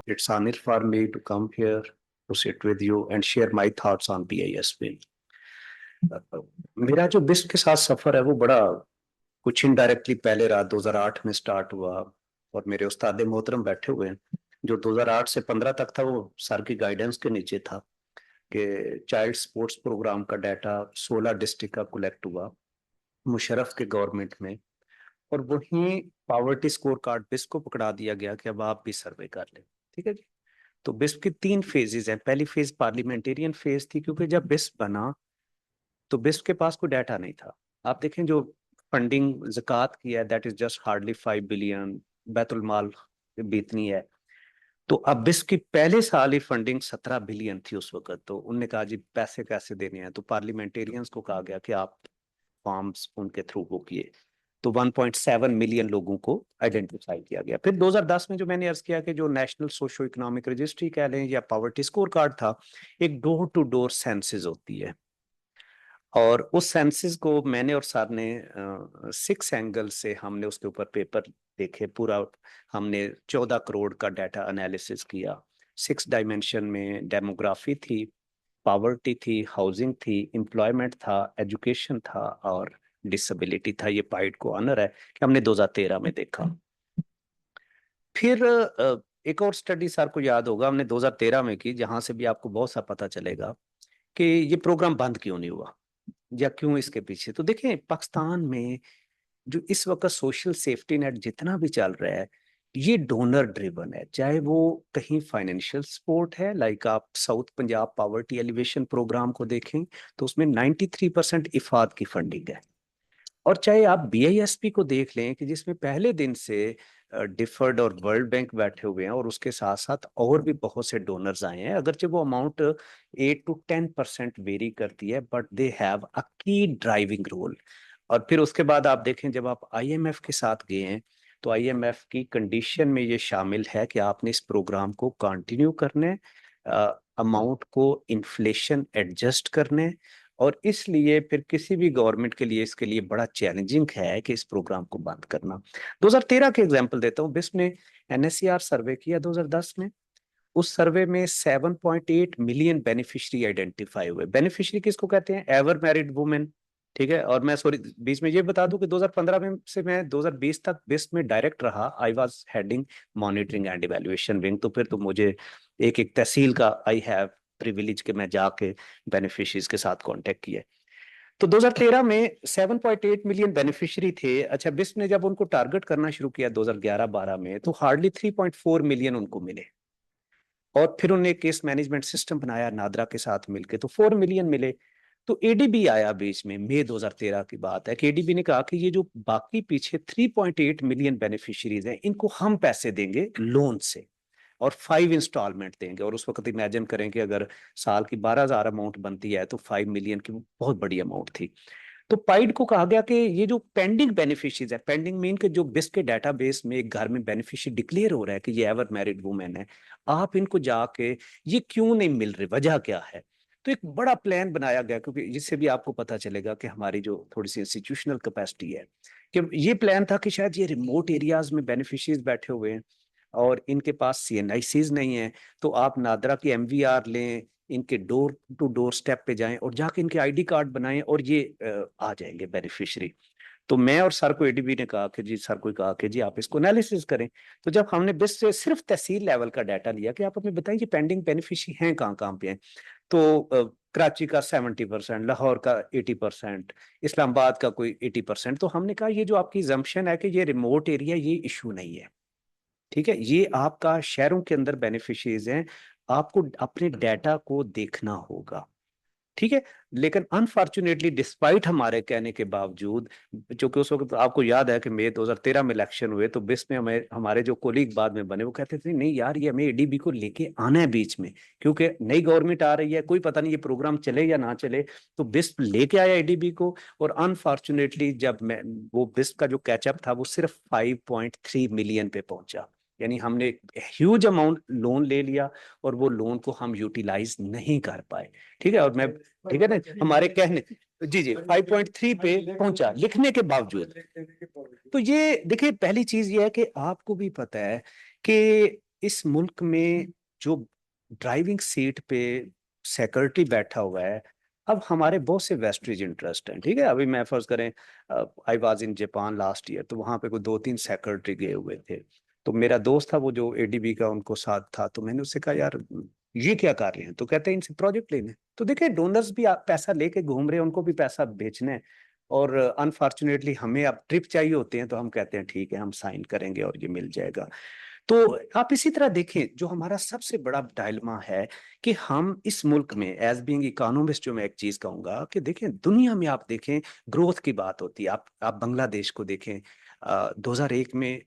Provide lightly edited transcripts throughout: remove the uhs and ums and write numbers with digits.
It's honor for me to come here to sit with you and share my thoughts on BISP. मेरा जो बिस्प के साथ सफर है वो बड़ा कुछ इनडायरेक्टली पहले रहा। 2008 में स्टार्ट हुआ और मेरे उस्ताद मोहतरम बैठे हुए हैं। जो 2008 से 15 तक था वो सर की गाइडेंस के नीचे था कि चाइल्ड स्पोर्ट्स प्रोग्राम का डाटा 16 डिस्ट्रिक्ट का कलेक्ट हुआ मुशर्रफ के गवर्नमेंट में। और वहीं पावर्टी स्कोर कार्ड बिस्प को पकड़ा दिया गया कि अब आप भी सर्वे कर लें। ठीक है जी। तो बिस्प की 3 फेजेस हैं। पहली फेज पार्लियामेंटेरियन फेज थी, क्योंकि जब बिस्प बना तो बिस्प के पास कोई डाटा नहीं था। आप देखें जो फंडिंग ज़कात की है that is just hardly 5 billion, बैतुल माल बीतनी है। तो अब बिस्प की पहले साल ही फंडिंग 17 बिलियन थी उस वक्त। तो उनने कहा जी पैसे कैसे देने हैं, तो पार्लियामेंटेरियंस को कहा गया कि आप फॉर्म्स उनके थ्रू वो किए। तो 1.7 मिलियन लोगों को आइडेंटिफाई किया गया। फिर 2010 में जो मैंने अर्ज किया कि जो नेशनल सोशो इकोनॉमिक रजिस्ट्री कह लें या पावर्टी स्कोर कार्ड था, एक डोर टू डोर सेंसिस होती है। और उस सेंसिस को मैंने और सर ने 6 एंगल से हमने उसके ऊपर पेपर देखे पूरा। हमने 14 करोड़ का डाटा एनालिसिस किया। 6 डायमेंशन में डेमोग्राफी थी, पावर्टी थी, हाउसिंग थी, एम्प्लॉयमेंट था, एजुकेशन था और डिसेबिलिटी था। ये पाइड को ऑनर है कि हमने 2013 में देखा। फिर एक और स्टडी सर को याद होगा हमने 2013 में की, जहां से भी आपको बहुत सा पता चलेगा कि ये प्रोग्राम बंद क्यों नहीं हुआ या क्यों इसके पीछे। तो देखें पाकिस्तान में जो इस वक्त सोशल सेफ्टी नेट जितना भी चल रहा है ये डोनर ड्रिवन है। चाहे वो कहीं फाइनेंशियल सपोर्ट है, लाइक आप south Punjab poverty alleviation programme को देखें तो उसमें 93% इफाद की फंडिंग है। और चाहे आप BISP को देख लें कि जिसमें पहले दिन से डिफर्ड और वर्ल्ड बैंक बैठे हुए हैं और उसके साथ साथ और भी बहुत से डोनर्स आए हैं। अगरचे वो अमाउंट 8 to 10% वेरी करती है, बट दे हैव अ की ड्राइविंग रोल। और फिर उसके बाद आप देखें जब आप IMF के साथ गए हैं तो IMF की कंडीशन में ये शामिल है कि आपने इस प्रोग्राम को कंटिन्यू करने, अमाउंट को इन्फ्लेशन एडजस्ट करने। और इसलिए फिर किसी भी गवर्नमेंट के लिए इसके लिए बड़ा चैलेंजिंग है कि इस प्रोग्राम को बंद करना। 2013 के एग्जांपल देता हूँ। बिस्प ने NSCR सर्वे किया 2010 में। उस सर्वे में 7.8 मिलियन बेनिफिशियरी आइडेंटिफाई हुए। बेनिफिशियरी किसको कहते हैं? Ever married women. ठीक है। और मैं सॉरी बीच में ये बता दूं कि 2015 में से मैं 2020 तक बिस्प में डायरेक्ट रहा। I was heading monitoring and evaluation wing. तो फिर तो मुझे एक एक तहसील का आई हैव प्रिविलेज के मैं जाके बेनिफिशरीज के साथ कांटेक्ट किया। तो 2013 में 7.8 मिलियन बेनिफिशियरी थे। अच्छा, बिस्प ने जब उनको टारगेट करना शुरू किया 2011-12 में तो हार्डली 3.4 मिलियन उनको मिले। और फिर उन्होंने केस मैनेजमेंट सिस्टम बनाया नादरा के साथ मिलके, तो 4 मिलियन मिले। तो ADB आया बीच में, मई 2013 की बात है कि ADB ने कहा कि ये जो बाकी पीछे 3.8 मिलियन बेनिफिशियरीज हैं इनको हम पैसे देंगे लोन से और 5 इंस्टॉलमेंट देंगे। और उस वक्त इमेजिन करें कि अगर साल की 12,000 अमाउंट बनती है तो 5 मिलियन की बहुत बड़ी अमाउंट थी। तो पाइड को कहा गया कि ये जो पेंडिंग बेनिफिशियरीज है, पेंडिंग मीन के जो बिस्क के डाटाबेस में एक घर में बेनिफिशियरी डिक्लेयर हो रहा है कि ये एवर मैरिड वुमेन है, आप इनको जाके ये क्यों नहीं मिल रही, वजह क्या है। तो एक बड़ा प्लान बनाया गया, क्योंकि जिससे भी आपको पता चलेगा कि हमारी जो थोड़ी सी इंस्टीट्यूशनल कैपेसिटी है, कि ये प्लान था कि शायद ये रिमोट एरियाज में बेनिफिशियरीज बैठे हुए हैं और इनके पास CNICs नहीं है। तो आप नादरा की MVR लें, इनके डोर टू डोर स्टेप पे जाएं और जाके इनके ID कार्ड बनाएं और ये आ जाएंगे बेनिफिशियरी। तो मैं और सर को ADB ने कहा कि जी, सर को कहा कि जी आप इसको एनालिसिस करें। तो जब हमने बस से सिर्फ तहसील लेवल का डाटा लिया कि आप हमें बताइए पेंडिंग बेनिफिशियरी हैं कहाँ कहाँ पे हैं, तो कराची का 70%, लाहौर का 80%, इस्लामाबाद का कोई 80%। तो हमने कहा ये जो आपकी जम्पशन है कि ये रिमोट एरिया, ये इशू नहीं है। ठीक है, ये आपका शहरों के अंदर बेनिफिशियरीज हैं, आपको अपने डाटा को देखना होगा। ठीक है। लेकिन अनफॉर्चुनेटली डिस्पाइट हमारे कहने के बावजूद, चूंकि उस वक्त आपको याद है कि मई 2013 में इलेक्शन हुए, तो बिस में हमें हमारे जो कोलीग बाद में बने वो कहते थे नहीं यार ये हमें ADB को लेके आना है बीच में, क्योंकि नई गवर्नमेंट आ रही है, कोई पता नहीं ये प्रोग्राम चले या ना चले। तो बिस लेके आया ADB को। और अनफॉर्चुनेटली जब मैं वो बिस का जो कैचअप था वो सिर्फ 5.3 मिलियन पे पहुंचा। यानी हमने ह्यूज अमाउंट लोन ले लिया और वो लोन को हम यूटिलाइज नहीं कर पाए। ठीक है। और मैं, ठीक है ना, हमारे कहने, जी जी 5.3 पे पहुंचा लिखने के बावजूद। तो ये देखिए पहली चीज ये है कि आपको भी पता है कि इस मुल्क में जो ड्राइविंग सीट पे सेक्रेटरी बैठा हुआ है, अब हमारे बहुत से वेस्टेज इंटरेस्ट हैं, ठीक है। अभी मैं फर्ज करें, I was in Japan last year, तो वहां पे कोई 2-3 सेक्रेटरी गए हुए थे। तो मेरा दोस्त था वो जो एडीबी का उनको साथ था, तो मैंने उससे कहा यार ये क्या कर रहे हैं, तो कहते हैं इनसे प्रोजेक्ट लेने। तो देखिए डोनर्स भी पैसा लेके घूम रहे हैं, उनको भी पैसा बेचना है। और अनफॉर्चुनेटली हमें अब ट्रिप चाहिए होते हैं, तो हम कहते हैं ठीक है हम साइन करेंगे और ये मिल जाएगा। तो आप इसी तरह देखें, जो हमारा सबसे बड़ा डायलमा है कि हम इस मुल्क में एज बीइंग इकोनॉमिस्ट, जो मैं एक चीज कहूंगा कि देखें दुनिया में आप देखें ग्रोथ की बात होती है। आप बांग्लादेश को देखें, 2001 में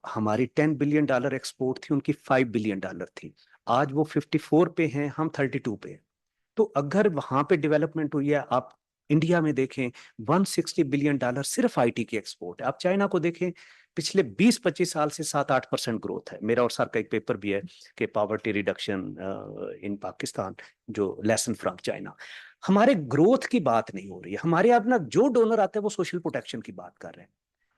हमारी $10 बिलियन एक्सपोर्ट थी, उनकी $5 बिलियन थी। आज वो 54 पे हैं, हम 32 पे हैं। तो अगर वहां पे डेवलपमेंट हुई है, आप इंडिया में देखें $160 बिलियन सिर्फ आईटी की एक्सपोर्ट है। आप चाइना को देखें, पिछले 20-25 साल से 7-8% ग्रोथ है। मेरा और सर का एक पेपर भी है कि पॉवर्टी रिडक्शन इन पाकिस्तान, जो लेसन फ्रॉम चाइना। हमारे ग्रोथ की बात नहीं हो रही है, हमारे यहाँ ना जो डोनर आते हैं वो सोशल प्रोटेक्शन की बात कर रहे हैं।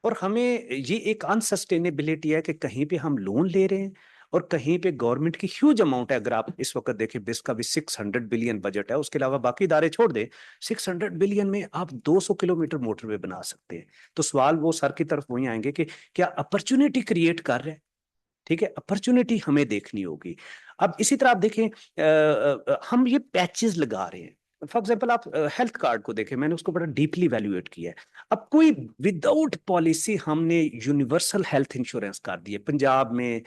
और हमें ये एक अनसस्टेनेबिलिटी है कि कहीं पे हम लोन ले रहे हैं और कहीं पे गवर्नमेंट की ह्यूज अमाउंट है। अगर आप इस वक्त देखें, बिस का भी 600 बिलियन बजट है, उसके अलावा बाकी इदारे छोड़ दे, 600 बिलियन में आप 200 किलोमीटर मोटरवे बना सकते हैं। तो सवाल वो सर की तरफ वही आएंगे कि क्या अपॉर्चुनिटी क्रिएट कर रहे हैं, ठीक है, अपॉर्चुनिटी हमें देखनी होगी। अब इसी तरह आप देखें, हम ये पैचेस लगा रहे हैं। फॉर एग्जाम्पल आप हेल्थ कार्ड को देखें, मैंने उसको बड़ा डीपली वैल्यूएट किया है। अब कोई विदाउट पॉलिसी हमने यूनिवर्सल हेल्थ इंश्योरेंस कर दी है पंजाब में,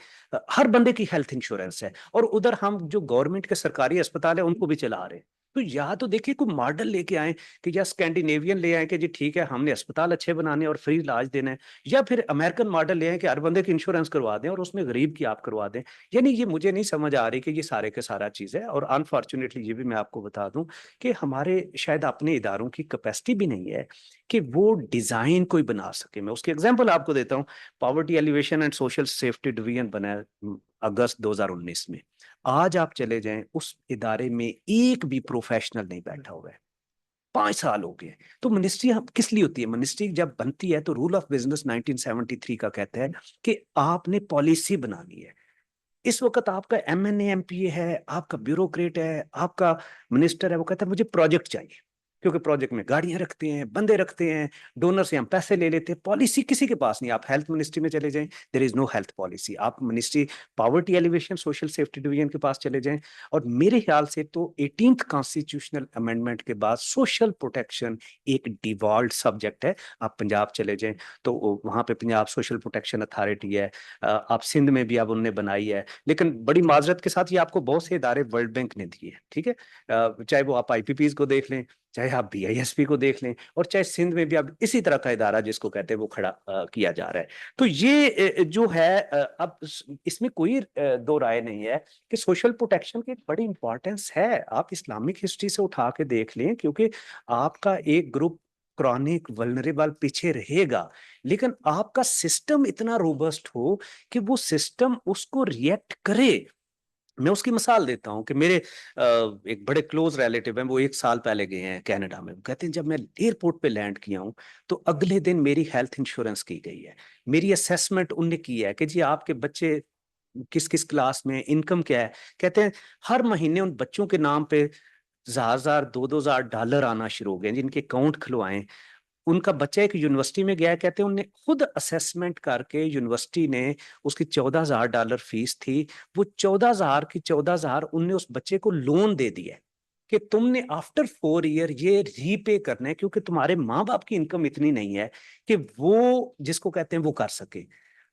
हर बंदे की हेल्थ इंश्योरेंस है, और उधर हम जो गवर्नमेंट के सरकारी अस्पताल है उनको भी चला रहे हैं। तो या तो देखिए कोई मॉडल लेके आए कि या स्कैंडिनेवियन ले आए कि जी ठीक है हमने अस्पताल अच्छे बनाने और फ्री इलाज देना है, या फिर अमेरिकन मॉडल ले आए कि हर बंदे की इंश्योरेंस करवा दें और उसमें गरीब की आप करवा दें। यानी ये मुझे नहीं समझ आ रही कि ये सारे के सारा चीज है। और अनफॉर्चुनेटली ये भी मैं आपको बता दूं कि हमारे शायद अपने इदारों की कैपेसिटी भी नहीं है कि वो डिजाइन कोई बना सके। मैं उसकी एग्जांपल आपको देता हूँ। Poverty alleviation and social safety division बना है अगस्त 2019 में। आज आप चले जाएं उस इदारे में एक भी प्रोफेशनल नहीं बैठा हुआ है, 5 साल हो गए। तो मिनिस्ट्री किस लिए होती है? मिनिस्ट्री जब बनती है तो रूल ऑफ बिजनेस 1973 का कहता है कि आपने पॉलिसी बनानी है। इस वक्त आपका एमएनए एमपीए है, आपका ब्यूरोक्रेट है, आपका मिनिस्टर है, वो कहता है मुझे प्रोजेक्ट चाहिए, क्योंकि प्रोजेक्ट में गाड़ियां रखते हैं, बंदे रखते हैं, डोनर से हम पैसे ले लेते हैं, पॉलिसी किसी के पास नहीं। आप हेल्थ मिनिस्ट्री में चले जाएं, there is no health policy. आप ministry poverty alleviation social safety division के पास चले जाएं, और मेरे ख्याल से तो 18th कॉन्स्टिट्यूशनल अमेंडमेंट के बाद सोशल प्रोटेक्शन एक डिवॉल्व सब्जेक्ट है। आप पंजाब चले जाएं तो वहां पे पंजाब सोशल प्रोटेक्शन अथॉरिटी है। आप सिंध में भी अब उनने बनाई है, लेकिन बड़ी माजरत के साथ ये आपको बहुत से इदारे वर्ल्ड बैंक ने दिए, ठीक है। चाहे वो आप आईपीपीज को देख लें, चाहे आप बीआईएसपी को देख लें, और चाहे सिंध में भी अब इसी तरह का इदारा जिसको कहते हैं वो खड़ा किया जा रहा है। तो ये जो है अब इसमें कोई दो राय नहीं है कि सोशल प्रोटेक्शन की एक बड़ी इंपॉर्टेंस है। आप इस्लामिक हिस्ट्री से उठा के देख लें, क्योंकि आपका एक ग्रुप क्रॉनिक वल्नरेबल पीछे रहेगा, लेकिन आपका सिस्टम इतना रोबस्ट हो कि वो सिस्टम उसको रिएक्ट करे। मैं उसकी मिसाल देता हूं कि मेरे एक बड़े क्लोज रिलेटिव हैं, वो 1 साल पहले गए हैं कनाडा में। वो कहते हैं जब मैं एयरपोर्ट पे लैंड किया हूं तो अगले दिन मेरी हेल्थ इंश्योरेंस की गई है, मेरी असेसमेंट उनने की है कि जी आपके बच्चे किस किस क्लास में, इनकम क्या है। कहते हैं हर महीने उन बच्चों के नाम पे 1,000 2,000 डॉलर आना शुरू हो गए, जिनके अकाउंट खुलवाएं। उनका बच्चा एक यूनिवर्सिटी में गया है, कहते हैं उनने खुद असेसमेंट करके, यूनिवर्सिटी ने उसकी $14,000 फीस थी, वो 14,000 की 14,000 उनने उस बच्चे को लोन दे दिया कि तुमने आफ्टर 4 ईयर ये रीपे करना है, क्योंकि तुम्हारे माँ बाप की इनकम इतनी नहीं है कि वो जिसको कहते हैं वो कर सके।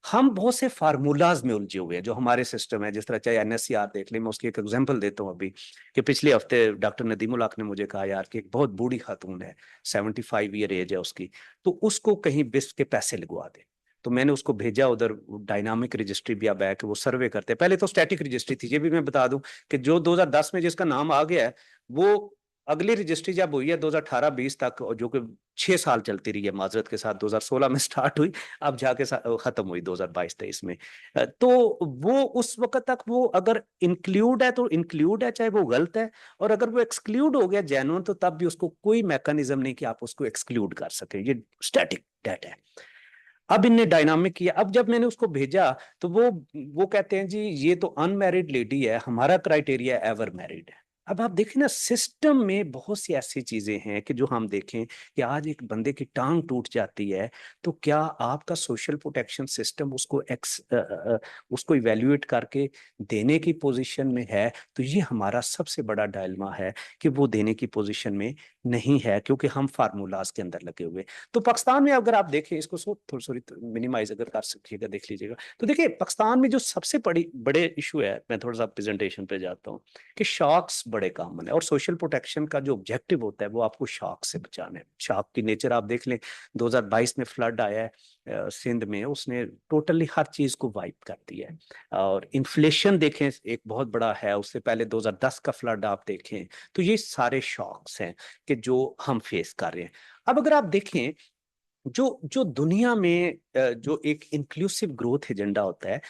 हम बहुत से फार्मूलाज में उलझे हुए हैं जो हमारे सिस्टम है, जिस तरह चाहे एनएससीआर देख लें। मैं उसकी एक एग्जांपल देता हूँ अभी, कि पिछले हफ्ते डॉक्टर नदीमुल हक ने मुझे कहा यार कि एक बहुत बूढ़ी खातून है, 75 ईयर एज है उसकी, तो उसको कहीं बिस्क के पैसे लगवा दे। तो मैंने उसको भेजा उधर, डायनामिक रजिस्ट्री भी अब है कि वो सर्वे करते हैं। पहले तो स्टैटिक रजिस्ट्री थी, ये भी मैं बता दूं कि जो 2010 में जिसका नाम आ गया है, वो अगली रजिस्ट्री जब हुई है 2018-20 तक, और जो कि 6 साल चलती रही है माजरत के साथ, 2016 में स्टार्ट हुई, अब जाके खत्म हुई 2022-23 में। तो वो उस वक्त तक वो अगर इंक्लूड है तो इंक्लूड है, चाहे वो गलत है। और अगर वो एक्सक्लूड हो गया जेन्युइन, तो तब भी उसको कोई मैकेनिज्म नहीं कि आप उसको एक्सक्लूड कर सके। ये स्टैटिक डेट है। अब इनने डायनामिक किया। अब जब मैंने उसको भेजा तो वो कहते हैं जी ये तो अनमैरिड लेडी है, हमारा क्राइटेरिया एवर मैरिड है। अब आप देखें ना, सिस्टम में बहुत सी ऐसी चीजें हैं कि जो हम देखें कि आज एक बंदे की टांग टूट जाती है, तो क्या आपका सोशल प्रोटेक्शन सिस्टम उसको इवेल्युएट करके देने की पोजीशन में है? तो ये हमारा सबसे बड़ा डायलमा है कि वो देने की पोजीशन में नहीं है, क्योंकि हम फार्मूलाज के अंदर लगे हुए। तो पाकिस्तान में अगर आप देखें इसको, थोड़ी सॉरी मिनिमाइज अगर कर सकिएगा, देख लीजिएगा, तो देखिए पाकिस्तान में जो सबसे बड़ी बड़े इशू है, मैं थोड़ा सा प्रेजेंटेशन पे जाता हूँ, कि शॉक्स बड़े कॉमन है। और सोशल प्रोटेक्शन का जो ऑब्जेक्टिव होता है वो आपको शॉक से बचाना है। शॉक की नेचर आप देख लें, 2022 में फ्लड आया है सिंध में, उसने टोटली हर चीज को वाइप कर दिया है। और इन्फ्लेशन देखें एक बहुत बड़ा है, उससे पहले 2010 का फ्लड आप देखें, तो ये सारे शॉक्स हैं कि जो हम फेस कर रहे हैं। अब अगर आप देखें, जो जो दुनिया में जो एक इंक्लूसिव ग्रोथ एजेंडा होता है,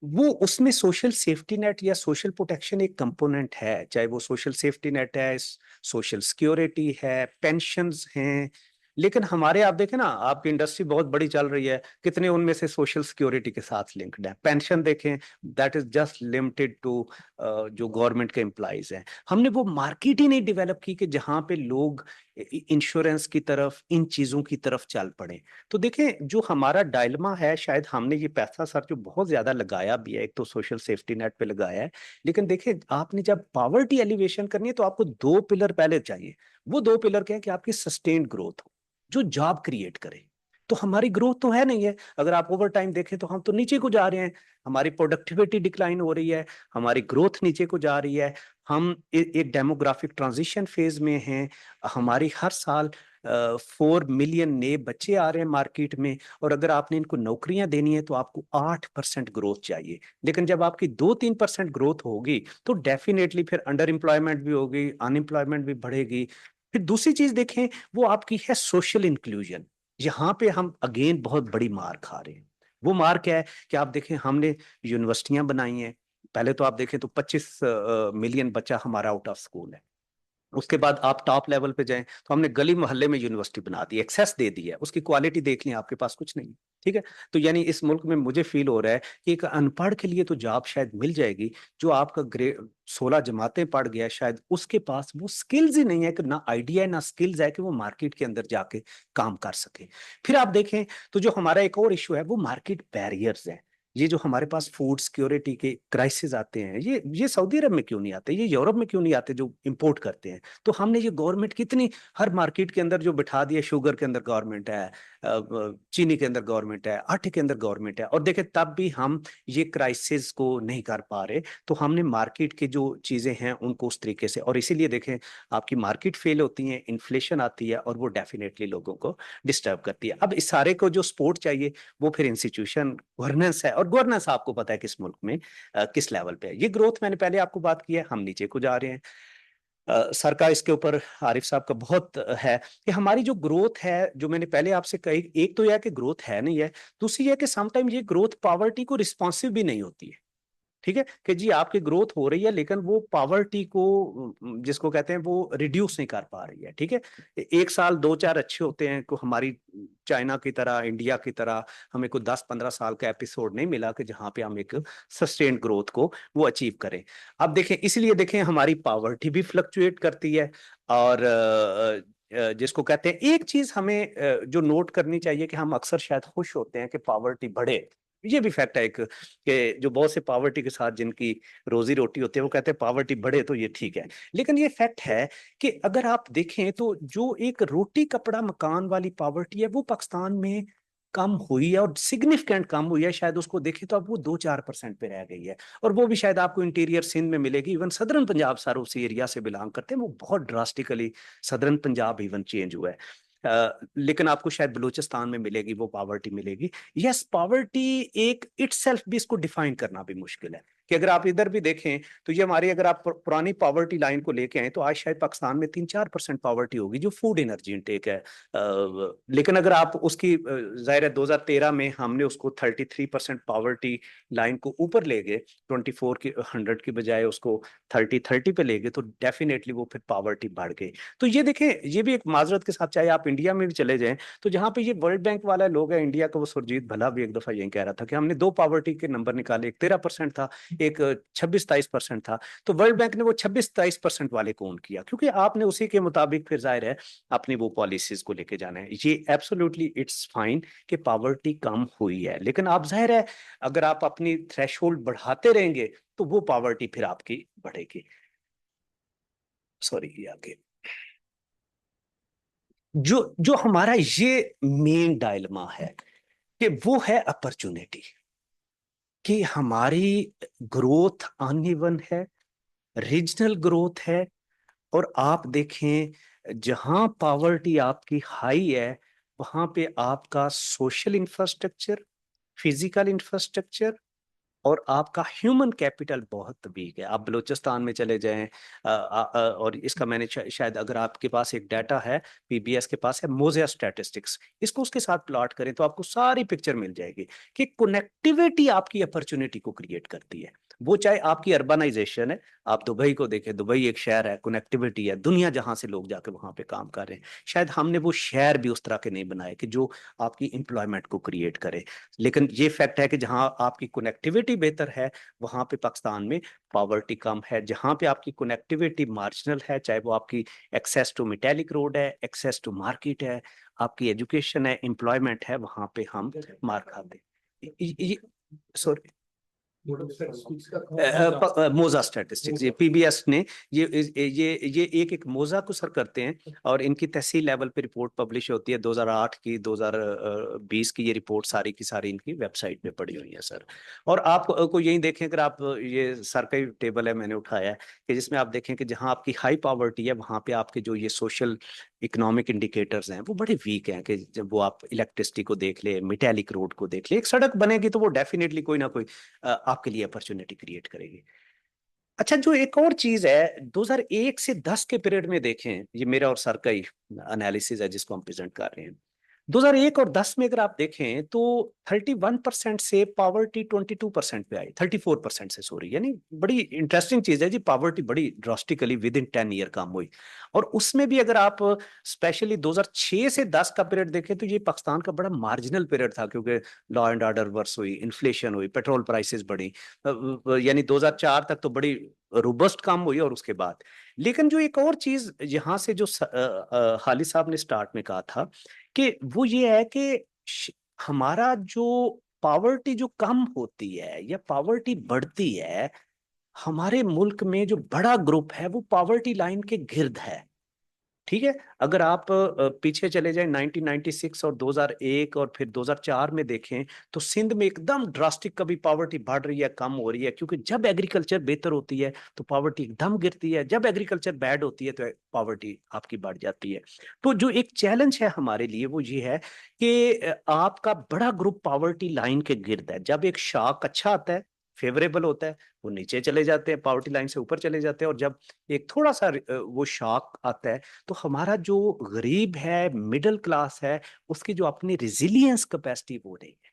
वो उसमें सोशल सेफ्टी नेट या सोशल प्रोटेक्शन एक कंपोनेंट है। चाहे वो सोशल सेफ्टी नेट है, सोशल सिक्योरिटी है, पेंशन्स हैं। लेकिन हमारे आप देखें ना, आपकी इंडस्ट्री बहुत बड़ी चल रही है, कितने उनमें से सोशल सिक्योरिटी के साथ लिंक्ड है? पेंशन देखें, that is just limited to जो गवर्नमेंट के एम्प्लॉइज हैं। हमने वो मार्केट ही नहीं डेवलप की कि जहां पे लोग इंश्योरेंस की तरफ, इन चीजों की तरफ चल पड़े। तो देखें, जो हमारा डायलमा है, शायद हमने ये पैसा सर जो बहुत ज्यादा लगाया भी है, एक तो सोशल सेफ्टी नेट पे लगाया है, लेकिन देखिए आपने जब पावर्टी एलिवेशन करनी है तो आपको दो पिलर पहले चाहिए। वो दो पिलर क्या है? कि आपकी सस्टेन्ड ग्रोथ हो, जो जॉब क्रिएट करे। तो हमारी ग्रोथ तो है नहीं है। अगर आप ओवर टाइम देखें तो हम तो नीचे को जा रहे हैं, हमारी प्रोडक्टिविटी डिक्लाइन हो रही है, हमारी ग्रोथ नीचे को जा रही है। हम एक डेमोग्राफिक ट्रांजिशन फेज में हैं। हमारी हर साल 4 मिलियन नए बच्चे आ रहे हैं मार्केट में, और अगर आपने इनको नौकरियां देनी है तो आपको 8% ग्रोथ चाहिए। लेकिन जब आपकी 2-3% ग्रोथ होगी तो डेफिनेटली फिर अंडर एम्प्लॉयमेंट भी होगी, अनएम्प्लॉयमेंट भी बढ़ेगी। फिर दूसरी चीज देखें, वो आपकी है सोशल इंक्लूजन। यहाँ पे हम अगेन बहुत बड़ी मार खा रहे हैं। वो मार क्या है? कि आप देखें, हमने यूनिवर्सिटियां बनाई हैं। पहले तो आप देखें तो 25 मिलियन बच्चा हमारा आउट ऑफ स्कूल है। उसके बाद आप टॉप लेवल पे जाएं तो हमने गली मोहल्ले में यूनिवर्सिटी बना दी, एक्सेस दे दी है, उसकी क्वालिटी देख लें, आपके पास कुछ नहीं है। ठीक है। तो यानी इस मुल्क में मुझे फील हो रहा है कि एक अनपढ़ के लिए तो जॉब शायद मिल जाएगी, जो आपका ग्रेड 16 जमातें पढ़ गया, शायद उसके पास वो स्किल्स ही नहीं है, कि ना आइडिया है ना स्किल्स है कि वो मार्केट के अंदर जाके काम कर सके। फिर आप देखें तो जो हमारा एक और इशू है वो मार्केट बैरियर्स है। ये जो हमारे पास फूड सिक्योरिटी के क्राइसिस आते हैं, ये सऊदी अरब में क्यों नहीं आते, ये यूरोप में क्यों नहीं आते जो इंपोर्ट करते हैं? तो हमने ये गवर्नमेंट कितनी, हर मार्केट के अंदर जो बिठा दिया, शुगर के अंदर गवर्नमेंट है, चीनी के अंदर गवर्नमेंट है, आटे के अंदर गवर्नमेंट है, और देखे तब भी हम ये क्राइसिस को नहीं कर पा रहे। तो हमने मार्केट की जो चीजें हैं उनको उस तरीके से, और इसीलिए देखें आपकी मार्केट फेल होती है, इन्फ्लेशन आती है, और वो डेफिनेटली लोगों को डिस्टर्ब करती है। अब इस सारे को जो सपोर्ट चाहिए वो फिर इंस्टीट्यूशन गवर्नेंस है, और गवर्नेंस आपको पता है किस मुल्क में किस लेवल पे है। ये ग्रोथ मैंने पहले आपको बात की है, हम नीचे को जा रहे हैं। सर का इसके ऊपर, आरिफ साहब का बहुत है कि हमारी जो ग्रोथ है, जो मैंने पहले आपसे कही, एक तो यह कि ग्रोथ है नहीं है, दूसरी यह कि समटाइम ये ग्रोथ पावर्टी को रिस्पॉन्सिव भी नहीं होती है। ठीक है, कि जी आपकी ग्रोथ हो रही है लेकिन वो पावर्टी को, जिसको कहते हैं, वो रिड्यूस नहीं कर पा रही है। ठीक है, एक साल दो चार अच्छे होते हैं, को हमारी चाइना की तरह, इंडिया की तरह हमें को 10-15 साल का एपिसोड नहीं मिला कि जहां पे हम एक सस्टेन्ड ग्रोथ को वो अचीव करें। अब देखें, इसलिए देखें हमारी पावर्टी भी फ्लक्चुएट करती है। और जिसको कहते हैं, एक चीज हमें जो नोट करनी चाहिए, कि हम अक्सर शायद खुश होते हैं कि पावर्टी बढ़े। ये भी फैक्ट है एक, कि जो बहुत से पावर्टी के साथ जिनकी रोजी रोटी होती है वो कहते हैं पावर्टी बढ़े तो ये ठीक है। लेकिन ये फैक्ट है कि अगर आप देखें तो जो एक रोटी कपड़ा मकान वाली पावर्टी है वो पाकिस्तान में कम हुई है, और सिग्निफिकेंट कम हुई है। शायद उसको देखें तो अब वो 2-4% पे रह गई है, और वो भी शायद आपको इंटीरियर सिंध में मिलेगी। इवन सदरन पंजाब, सर उसी एरिया से बिलोंग करते हैं, वो बहुत drastically southern Punjab even change हुआ है। लेकिन आपको शायद बलूचिस्तान में मिलेगी, वो पावर्टी मिलेगी। यस, पावर्टी एक इटसेल्फ भी, इसको डिफाइन करना भी मुश्किल है। कि अगर आप इधर भी देखें तो ये हमारी, अगर आप पुरानी पॉवर्टी लाइन को लेके आए तो आज शायद पाकिस्तान में 3-4% पॉवर्टी होगी जो फूड एनर्जी इनटेक है। लेकिन अगर आप उसकी जाहिर है 2013 में हमने उसको 33% पॉवर्टी लाइन को ऊपर ले गए, 24 की 100 की बजाय उसको 30 पे ले गए, तो डेफिनेटली वो फिर पॉवर्टी बढ़ गई। तो ये देखें, ये भी एक माजरत के साथ, चाहे आप इंडिया में भी चले जाएं तो जहां पे ये वर्ल्ड बैंक वाला लोग है इंडिया का, वो सुरजीत भला भी एक दफा यही कह रहा था कि हमने दो पॉवर्टी के नंबर निकाले, एक 13% था, एक 26-23% था। तो वर्ल्ड बैंक ने वो 26-23% वाले को ऑन किया, क्योंकि आपने उसी के मुताबिक फिर जाहिर है अपनी वो पॉलिसीज को लेके जाना है। ये एब्सोल्युटली इट्स फाइन कि पॉवर्टी कम हुई है, लेकिन आप जाहिर है अगर आप अपनी थ्रेशोल्ड बढ़ाते रहेंगे तो वो पॉवर्टी फिर आपकी बढ़ेगी। सॉरी, आगे जो जो हमारा ये मेन डायलमा है कि वो है अपॉर्चुनिटी, कि हमारी ग्रोथ अनइवन है, रीजनल ग्रोथ है। और आप देखें जहां पॉवर्टी आपकी हाई है वहां पे आपका सोशल इंफ्रास्ट्रक्चर, फिजिकल इंफ्रास्ट्रक्चर और आपका ह्यूमन कैपिटल बहुत वीक है। आप बलूचिस्तान में चले जाएं, और इसका मैंने शायद अगर आपके पास एक डाटा है, पीबीएस के पास है मोज़ेक स्टैटिस्टिक्स, इसको उसके साथ प्लॉट करें तो आपको सारी पिक्चर मिल जाएगी कि कनेक्टिविटी आपकी अपॉर्चुनिटी को क्रिएट करती है। वो चाहे आपकी अर्बनाइजेशन है, आप दुबई को देखें, दुबई एक शहर है, कनेक्टिविटी है, दुनिया जहां से लोग जाके वहां पे काम कर रहे हैं। शायद हमने वो शहर भी उस तरह के नहीं बनाए कि जो आपकी एम्प्लॉयमेंट को क्रिएट करे। लेकिन ये फैक्ट है कि जहां आपकी कनेक्टिविटी बेहतर है वहां पे पाकिस्तान में पॉवर्टी कम है। जहां पे आपकी कनेक्टिविटी मार्जिनल है, चाहे वो आपकी एक्सेस टू मेटेलिक रोड है, एक्सेस टू मार्केट है, आपकी एजुकेशन है, एम्प्लॉयमेंट है, वहां पे हम मार खाते हैं। सॉरी, मोजा स्टैटिस्टिक्स, ये पीबीएस ने ये एक एक मोजा को सर करते हैं और इनकी तहसील लेवल पे रिपोर्ट पब्लिश होती है 2008 की, 2020 की। ये रिपोर्ट सारी की सारी इनकी वेबसाइट पे पड़ी हुई है सर। और आप को यही देखें, अगर आप ये सर का ही टेबल है मैंने उठाया है, कि जिसमें आप देखें कि जहां आपकी हाई पॉवर्टी है वहां पे आपके जो ये सोशल इकोनॉमिक इंडिकेटर्स हैं वो बड़े वीक हैं। कि जब वो आप इलेक्ट्रिसिटी को देख ले, मेटेलिक रोड को देख ले, एक सड़क बनेगी तो वो डेफिनेटली कोई ना कोई आपके लिए अपॉर्चुनिटी क्रिएट करेगी। अच्छा, जो एक और चीज है, 2001 से 10 के पीरियड में देखें, ये मेरा और सर का ही एनालिसिस है जिसको हम प्रेजेंट कर रहे हैं। 2001 और 10 में अगर आप देखें तो 31% से पावर्टी 22% पे आई, 34% से, सॉरी। यानी बड़ी इंटरेस्टिंग चीज है जी, पावर्टी बड़ी ड्रास्टिकली विद इन 10 ईयर कम हुई। और उसमें भी अगर आप स्पेशली 2006 से 10 का पीरियड देखें तो ये पाकिस्तान का बड़ा मार्जिनल पीरियड था, क्योंकि लॉ एंड ऑर्डर वर्स हुई, इन्फ्लेशन हुई, पेट्रोल प्राइसेस बढ़ी। यानी 2004 तक तो बड़ी रोबस्ट कम हुई और उसके बाद। लेकिन जो एक और चीज यहाँ से जो हाली साहब ने स्टार्ट में कहा था कि वो ये है कि हमारा जो पावर्टी जो कम होती है या पावर्टी बढ़ती है, हमारे मुल्क में जो बड़ा ग्रुप है वो पावर्टी लाइन के गिर्द है। ठीक है, अगर आप पीछे चले जाएं 1996 और 2001 और फिर 2004 में देखें तो सिंध में एकदम ड्रास्टिक कभी पावर्टी बढ़ रही है, कम हो रही है, क्योंकि जब एग्रीकल्चर बेहतर होती है तो पावर्टी एकदम गिरती है, जब एग्रीकल्चर बैड होती है तो पावर्टी आपकी बढ़ जाती है। तो जो एक चैलेंज है हमारे लिए वो ये है कि आपका बड़ा ग्रुप पावर्टी लाइन के गिर्द है। जब एक शॉक अच्छा आता है, फेवरेबल होता है, वो नीचे चले जाते हैं, पावर्टी लाइन से ऊपर चले जाते हैं। और जब एक थोड़ा सा वो शॉक आता है तो हमारा जो गरीब है, मिडिल क्लास है, उसकी जो अपनी रिजिलियंस कैपेसिटी वो नहीं है।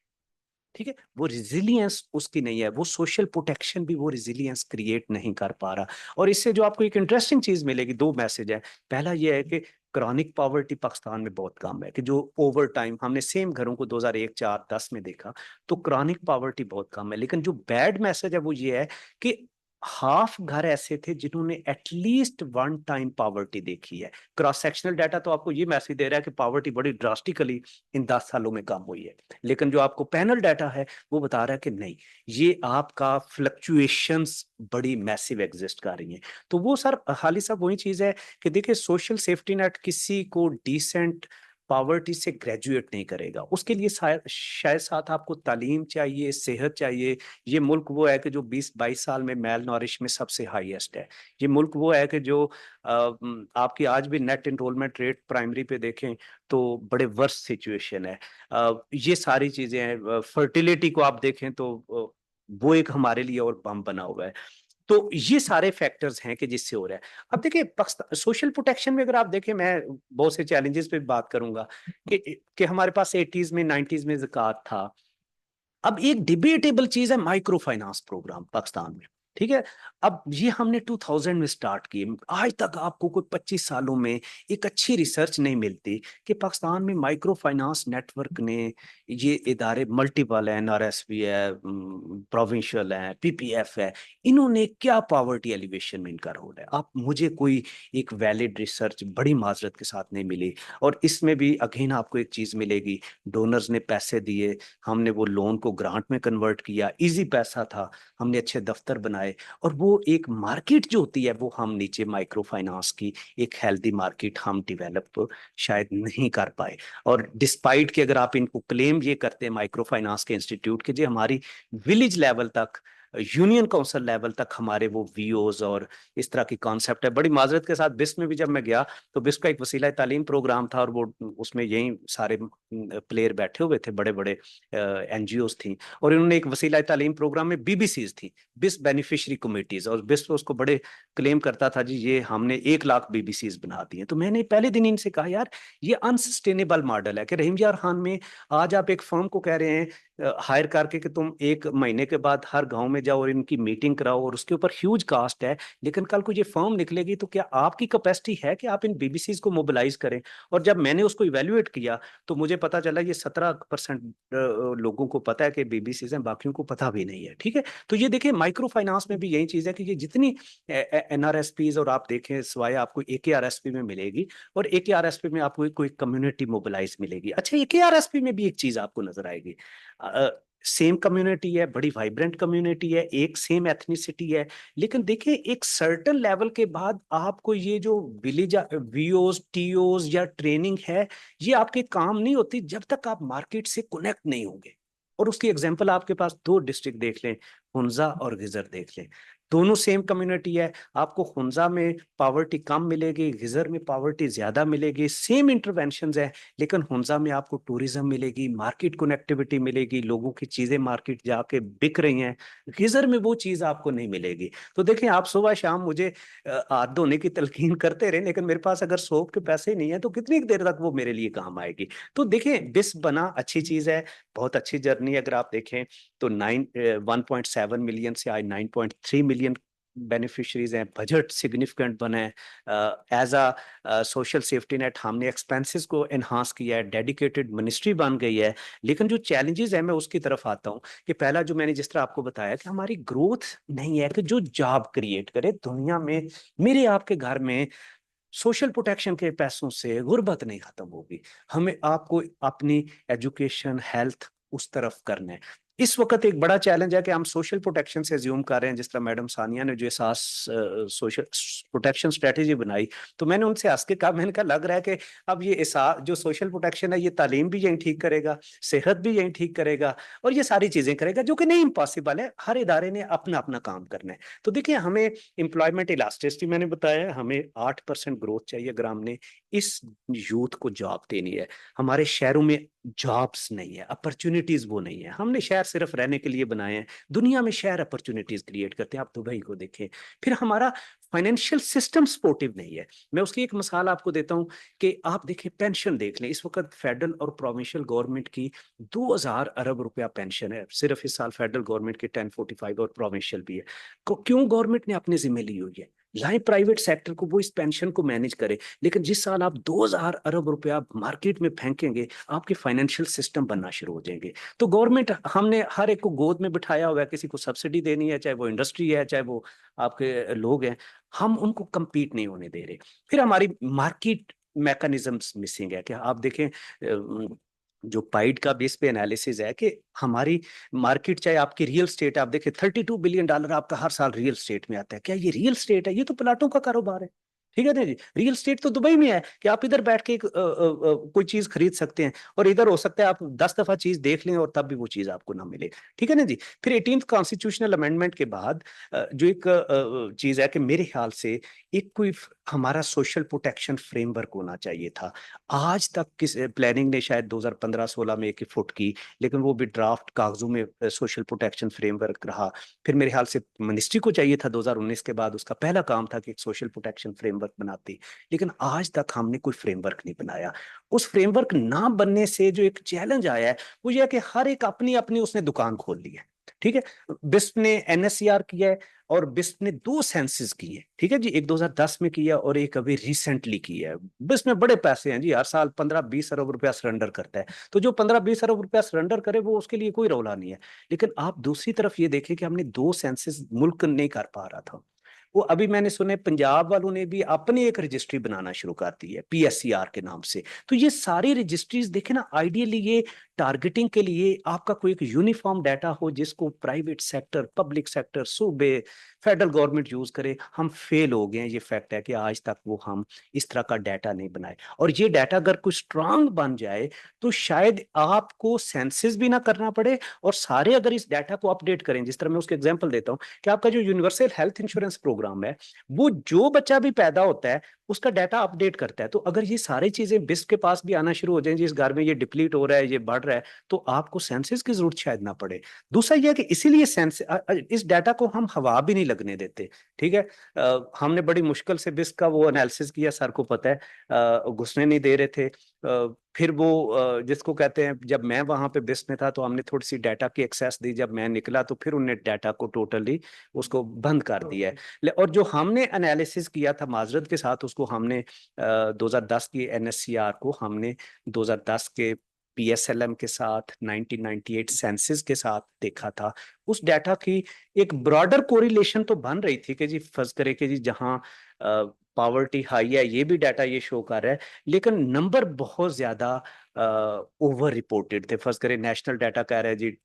ठीक है, वो रिजिलियंस उसकी नहीं है, वो सोशल प्रोटेक्शन भी वो रिजिलियंस क्रिएट नहीं कर पा रहा। और इससे जो आपको एक इंटरेस्टिंग चीज मिलेगी, दो मैसेज है। पहला ये है कि क्रॉनिक पॉवर्टी पाकिस्तान में बहुत कम है, कि जो ओवर टाइम हमने सेम घरों को 2001, 4, 10 में देखा तो क्रॉनिक पॉवर्टी बहुत कम है। लेकिन जो बैड मैसेज है वो ये है कि हाफ घर ऐसे थे जिन्होंने एटलीस्ट वन टाइम पॉवर्टी देखी है। क्रॉस सेक्शनल डाटा तो आपको ये मैसेज दे रहा है कि पॉवर्टी बड़ी ड्रास्टिकली इन 10 सालों में कम हुई है, लेकिन जो आपको पैनल डाटा है वो बता रहा है कि नहीं, ये आपका फ्लक्चुएशंस बड़ी मैसिव एग्जिस्ट कर रही हैं। तो वो सर हाली साहब वही चीज है कि देखिए, सोशल सेफ्टी नेट किसी को डिसेंट पॉवर्टी से ग्रेजुएट नहीं करेगा। उसके लिए शायद साथ आपको तालीम चाहिए, सेहत चाहिए। ये मुल्क वो है कि जो 20-22 साल में मेल नॉरिश में सबसे हाईएस्ट है। ये मुल्क वो है कि जो आपकी आज भी नेट एनरोलमेंट रेट प्राइमरी पे देखें तो बड़े वर्स्ट सिचुएशन है। ये सारी चीजें हैं। फर्टिलिटी को आप देखें तो वो एक हमारे लिए और बम बना हुआ है। तो ये सारे फैक्टर्स हैं कि जिससे हो रहा है। अब देखिए पाकिस्तान सोशल प्रोटेक्शन में अगर आप देखें, मैं बहुत से चैलेंजेस पे बात करूंगा कि हमारे पास 80s में 90s में ज़कात था। अब एक डिबेटेबल चीज है माइक्रो फाइनेंस प्रोग्राम पाकिस्तान में, ठीक है। अब ये हमने 2000 में स्टार्ट किए, आज तक आपको कोई 25 सालों में एक अच्छी रिसर्च नहीं मिलती कि पाकिस्तान में माइक्रो फाइनेंस नेटवर्क ने, ये इदारे मल्टीपल है, एनआरएसपी है, प्रोविंशियल है, पीपीएफ है, इन्होंने क्या पॉवर्टी एलिवेशन में इनका रोल है। आप मुझे कोई एक वैलिड रिसर्च बड़ी माजरत के साथ नहीं मिली। और इसमें भी अगेन आपको एक चीज मिलेगी, डोनर्स ने पैसे दिए, हमने वो लोन को ग्रांट में कन्वर्ट किया, इजी पैसा था, हमने अच्छे दफ्तर बनाए, और वो एक मार्केट जो होती है वो हम नीचे माइक्रो फाइनेंस की एक हेल्दी मार्केट हम डेवलप शायद नहीं कर पाए। और डिस्पाइट कि अगर आप इनको क्लेम ये करते हैं माइक्रो फाइनेंस के इंस्टीट्यूट के, जो हमारी विलेज लेवल तक, यूनियन काउंसिल लेवल तक हमारे वो वीओज और इस तरह की कॉन्सेप्ट है। बड़ी माजरत के साथ बिस्क में भी जब मैं गया तो बिस्क का एक वसीला तालीम प्रोग्राम था, और वो उसमें यही सारे प्लेयर बैठे हुए थे, बड़े बड़े एनजीओज थी, और इन्होंने एक वसीला तालीम प्रोग्राम में बीबीसीज थी, बिस्क बेनिफिशियरी कमेटीज, और बिस्क उसको बड़े क्लेम करता था जी ये हमने 1 लाख बीबीसीज बना दी हैं। तो मैंने पहले दिन इनसे कहा यार ये अनसस्टेनेबल मॉडल है कि रहीम यार खान में आज आप एक फर्म को कह रहे हैं हायर करके कि तुम 1 महीने के बाद हर गांव में जाओ और इनकी मीटिंग कराओ, और उसके ऊपर ह्यूज कास्ट है, लेकिन कल को ये फर्म निकलेगी तो क्या आपकी कैपेसिटी है कि आप इन बीबीसीज को मोबिलाइज करें। और जब मैंने उसको इवेल्युएट किया तो मुझे पता चला ये 17% लोगों को पता है कि बीबीसीज हैं, बाकियों को पता भी नहीं है, ठीक है। तो ये देखिए माइक्रो फाइनेंस में भी यही चीज है कि ये जितनी एनआरएसपीज, और आप देखें सवाए आपको एकेआरएसपी में मिलेगी, और एकेआरएसपी में आपको कोई कम्युनिटी मोबिलाइज मिलेगी। अच्छा एकेआरएसपी में भी एक चीज आपको नजर आएगी, सेम कम्युनिटी है, बड़ी वाइब्रेंट कम्युनिटी है, एक सेम एथनिसिटी है, लेकिन देखिए एक सर्टन लेवल के बाद आपको ये जो विलेज वीओज टीओज या ट्रेनिंग है, ये आपके काम नहीं होती जब तक आप मार्केट से कनेक्ट नहीं होंगे। और उसकी एग्जांपल आपके पास 2 डिस्ट्रिक्ट देख लें, हुंजा और गिजर देख लें, दोनों सेम कम्युनिटी है, आपको हुंजा में पावर्टी कम मिलेगी, गिजर में पावर्टी ज्यादा मिलेगी, सेम इंटरवेंशंस है, लेकिन हुंजा में आपको टूरिज्म मिलेगी, मार्केट कनेक्टिविटी मिलेगी, लोगों की चीजें मार्केट जाके बिक रही हैं, गिजर में वो चीज आपको नहीं मिलेगी। तो देखिए आप सुबह शाम मुझे हाथ धोने की तलकीन करते रहे, लेकिन मेरे पास अगर सोप के पैसे नहीं है तो कितनी देर तक वो मेरे लिए काम आएगी। तो देखिए बिस बना अच्छी चीज है, बहुत अच्छी जर्नी। अगर आप देखें तो 1.7 मिलियन से आज 9.3 मिलियन बेनिफिशरीज हैं, बजट सिग्निफिकेंट बने हैं, as a social safety net हमने एक्सपेंसेस को एनहांस किया है, डेडिकेटेड मिनिस्ट्री बन गई है। लेकिन जो चैलेंजेस है मैं उसकी तरफ आता हूँ कि पहला जो मैंने जिस तरह आपको बताया कि हमारी ग्रोथ नहीं है कि जो जॉब क्रिएट करे दुनिया में, मेरे आपके घर में सोशल प्रोटेक्शन के पैसों से गुर्बत नहीं खत्म होगी। हमें आपको अपनी एजुकेशन हेल्थ उस तरफ करना है। इस वक्त एक बड़ा चैलेंज है कि हम सोशल प्रोटेक्शन से ज्यूम कर रहे हैं, जिस तरह मैडम सानिया ने जो एहसास सोशल प्रोटेक्शन स्ट्रेटेजी बनाई, तो मैंने उनसे हंस के कहा, मैंने कहा लग रहा है कि अब ये एहसास जो सोशल प्रोटेक्शन है ये तालीम भी यही ठीक करेगा, सेहत भी यही ठीक करेगा, और ये सारी चीजें करेगा, जो कि नहीं इम्पॉसिबल है। हर इदारे ने अपना अपना काम करना है। तो देखिए हमें एम्प्लॉयमेंट इलास्टिसिटी मैंने बताया, हमें 8% ग्रोथ चाहिए अगर हमने इस यूथ को जॉब देनी है। हमारे शहरों में जॉब्स नहीं है, अपॉर्चुनिटीज वो नहीं है, हमने शहर सिर्फ रहने के लिए बनाए हैं, दुनिया में शहर अपॉर्चुनिटीज क्रिएट करते हैं। आप दुबई को देखें, फिर हमारा फाइनेंशियल सिस्टम सपोर्टिव नहीं है। मैं उसकी एक मिसाल आपको देता हूं कि आप देखें पेंशन देख लें, इस वक्त फेडरल और प्रोविंशियल गवर्नमेंट की 2000 अरब रुपया पेंशन है, सिर्फ इस साल फेडरल गवर्नमेंट की 1045 और प्रोविंशियल भी है। क्यों गवर्नमेंट ने अपने जिम्मे ली हुई है, लाए प्राइवेट सेक्टर को वो इस पेंशन को मैनेज करे। लेकिन जिस साल आप 2000 अरब रुपया मार्केट में फेंकेंगे, आपके फाइनेंशियल सिस्टम बनना शुरू हो जाएंगे। तो गवर्नमेंट, हमने हर एक को गोद में बिठाया हुआ है, किसी को सब्सिडी देनी है, चाहे वो इंडस्ट्री है चाहे वो आपके लोग हैं, हम उनको compete नहीं होने दे रहे। फिर हमारी मार्केट मैकेनिज्म्स मिसिंग है कि आप देखें जो पाइड का बेस पे एनालिसिस है कि हमारी मार्केट, चाहे आपकी रियल स्टेट, आप देखें $32 बिलियन आपका हर साल रियल स्टेट में आता है। क्या ये रियल स्टेट है? ये तो प्लाटों का कारोबार है, ठीक है ना जी। रियल स्टेट तो दुबई में है कि आप इधर बैठ के कोई चीज खरीद सकते हैं, और इधर हो सकता है आप 10 दफा चीज देख लें और तब भी वो चीज आपको ना मिले, ठीक है ना जी। फिर 18th कॉन्स्टिट्यूशनल अमेंडमेंट के बाद जो एक चीज है कि मेरे ख्याल से एक कोई हमारा सोशल प्रोटेक्शन फ्रेमवर्क होना चाहिए था। आज तक किस प्लानिंग ने शायद 2015-16 में एक फुट की, लेकिन वो भी ड्राफ्ट कागजों में सोशल प्रोटेक्शन फ्रेमवर्क रहा। फिर मेरे ख्याल से मिनिस्ट्री को चाहिए था 2019 के बाद, उसका पहला काम था कि एक सोशल प्रोटेक्शन फ्रेमवर्क बनाती, लेकिन आज तक हमने कोई फ्रेमवर्क नहीं बनाया। उस फ्रेमवर्क ना बनने से जो एक चैलेंज आया है वो ये है कि हर एक अपनी अपनी उसने दुकान खोल ली है। ठीक है, बिस्प ने एनएससीआर किया है और बिस्प ने 2 सेंसस की है। ठीक है जी, एक 2010 में किया और एक अभी रिसेंटली किया है। बिस्प में बड़े पैसे हैं जी, हर साल 15-20 अरब रुपया सरेंडर करता है। तो जो 15-20 अरब रुपया सरेंडर करे वो उसके लिए कोई रौला नहीं है। लेकिन आप दूसरी तरफ ये देखें कि हमने 2 सेंसस मुल्क नहीं कर पा रहा था। वो अभी मैंने सुने पंजाब वालों ने भी अपनी एक रजिस्ट्री बनाना शुरू कर दी है पीएससीआर के नाम से। तो ये सारी रजिस्ट्रीज देखे ना, आइडियली ये टारगेटिंग के लिए आपका कोई एक यूनिफॉर्म डाटा हो जिसको प्राइवेट सेक्टर, पब्लिक सेक्टर, सूबे, फेडरल गवर्नमेंट यूज करे। हम फेल हो गए हैं, ये फैक्ट है कि आज तक वो हम इस तरह का डाटा नहीं बनाए। और ये डाटा अगर कोई स्ट्रांग बन जाए तो शायद आपको सेंसस भी ना करना पड़े, और सारे अगर इस डाटा को अपडेट करें, जिस तरह मैं उसके एग्जांपल देता हूं कि आपका जो यूनिवर्सल हेल्थ इंश्योरेंस प्रोग्राम है, वो जो बच्चा भी पैदा होता है उसका डाटा अपडेट करता है। तो अगर ये सारी चीजें बिस्प के पास भी आना शुरू हो जाएं, जिस घर में ये डिप्लीट हो रहा है, ये बढ़ रहा है, तो आपको सेंसस की जरूरत शायद ना पड़े। दूसरा यह कि इसीलिए इस डाटा को हम हवा भी नहीं लगने देते। ठीक है, हमने बड़ी मुश्किल से बिस्प का वो एनालिसिस किया, सर को पता है, घुसने नहीं दे रहे थे। फिर वो जिसको कहते हैं, जब मैं वहां पे बिस्प में था तो हमने थोड़ी सी डाटा की एक्सेस दी, जब मैं निकला तो फिर उन्होंने डाटा को टोटली उसको बंद कर दिया है। और जो हमने एनालिसिस किया था माजरत के साथ, उसको हमने 2010 की एनएससीआर को हमने 2010 के पीएसएलएम के साथ, 1998 सेंसस के साथ देखा था। उस डाटा की एक ब्रॉडर कोरिलेशन तो बन रही थी कि जी फर्ज करे कि जी जहां पावर्टी हाई है, ये भी डाटा ये शो कर रहा है, लेकिन नंबर बहुत ज्यादा ओवर रिपोर्टेड थे। फर्ज करे नेशनल डाटा कह रहा है जी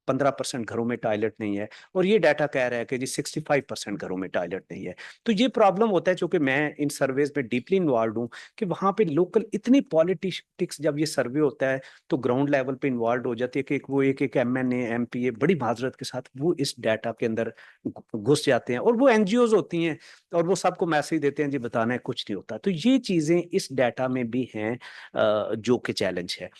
15% घरों में टॉयलेट नहीं है, और ये डाटा कह रहा है कि जी 65% घरों में टॉयलेट नहीं है। तो ये प्रॉब्लम होता है, चूंकि मैं इन सर्वेज में डीपली इन्वॉल्व हूँ, कि वहां पे लोकल इतनी पॉलिटिक्स, जब ये सर्वे होता है तो ग्राउंड लेवल पे इन्वॉल्व हो जाती है कि वो एक एक एमएनए एमपीए बड़ी माजरत के साथ वो इस डाटा के अंदर घुस जाते हैं, और वो एनजीओज होती हैं और वो सबको मैसेज देते हैं जी बताना है, कुछ नहीं होता। तो ये चीजें इस डाटा में भी हैं, जो कि चैलेंज है।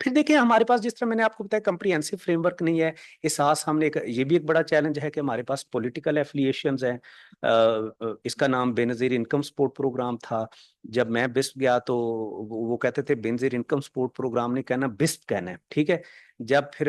फिर देखिए हमारे पास, जिस तरह मैंने आपको बताया, कंप्रिहेंसिव फ्रेमवर्क नहीं है। एहसास हमने ये भी एक बड़ा चैलेंज है कि हमारे पास पॉलिटिकल एफिलिएशंस हैं। इसका नाम बेनजीर इनकम सपोर्ट प्रोग्राम था। जब मैं बिस्प गया तो वो कहते थे बेनजीर इनकम सपोर्ट प्रोग्राम नहीं कहना, बिस्प कहना है। ठीक है, जब फिर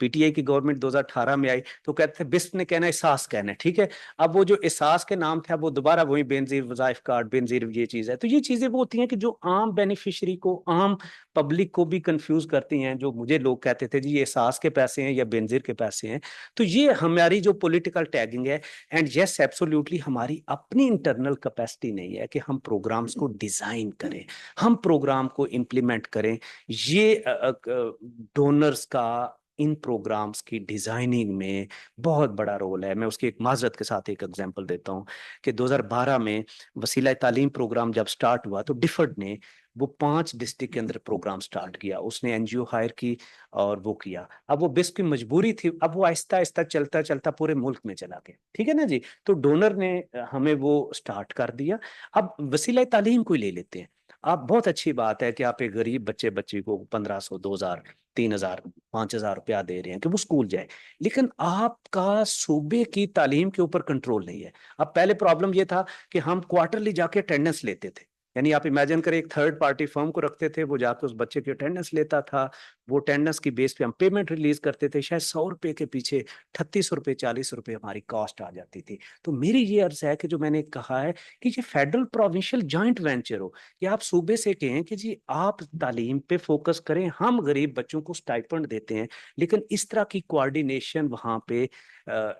पीटीआई की गवर्नमेंट 2018 में आई तो कहते थे बिस्प ने कहना है, एहसास कहना है। ठीक है, अब वो जो एहसास के नाम था वो दोबारा वही बेनजीर वजाइफ कार्ड, बेनजीर ये चीज है। तो ये चीजें वो होती हैं कि जो आम बेनिफिशियरी को, आम पब्लिक को भी कंफ्यूज करती हैं। जो मुझे लोग कहते थे जी ये एहसास के पैसे हैं या बेनजीर के पैसे हैं। तो ये हमारी जो पॉलिटिकल टैगिंग है, एंड यस एब्सोल्युटली हमारी अपनी इंटरनल कैपेसिटी नहीं है कि हम प्रोग्राम्स को डिजाइन करें, हम प्रोग्राम को इम्प्लीमेंट करें। ये डोनर्स का इन प्रोग्राम्स की डिजाइनिंग में बहुत बड़ा रोल है। मैं उसकी एक माजरत के साथ एक एग्जांपल देता हूं कि 2012 में वसीला तालीम प्रोग्राम जब स्टार्ट हुआ तो डिफर्ड ने वो 5 डिस्ट्रिक्ट के अंदर प्रोग्राम स्टार्ट किया, उसने एनजीओ हायर की और वो किया। अब वो बिस्प की मजबूरी थी, अब वो आहिस्ता आहिस्ता चलता चलता पूरे मुल्क में चला गया। ठीक है ना जी, तो डोनर ने हमें वो स्टार्ट कर दिया। अब वसीला तालीम को ही ले लेते हैं। आप, बहुत अच्छी बात है कि आप एक गरीब बच्ची को 1500, 2000, 3000, 5000 रुपया दे रहे हैं कि वो स्कूल जाए, लेकिन आपका सूबे की तालीम के ऊपर कंट्रोल नहीं है। अब पहले प्रॉब्लम ये था कि हम क्वार्टरली जाके अटेंडेंस लेते थे, यानी आप इमेजिन करें एक थर्ड पार्टी फर्म को रखते थे, वो जाके उस बच्चे की अटेंडेंस लेता था। वो अटेंडेंस की बेस पे हम पेमेंट रिलीज करते थे, शायद 100 रुपए के पीछे 38 रुपए, 40 रुपए हमारी कॉस्ट आ जाती थी। तो मेरी ये अर्ज है कि जो मैंने कहा है कि ये फेडरल प्रोविंशियल जॉइंट वेंचर हो, कि आप सूबे से कहें कि जी आप तालीम पे फोकस करें, हम गरीब बच्चों को स्टाइपेंड देते हैं, लेकिन इस तरह की कोऑर्डिनेशन वहां पे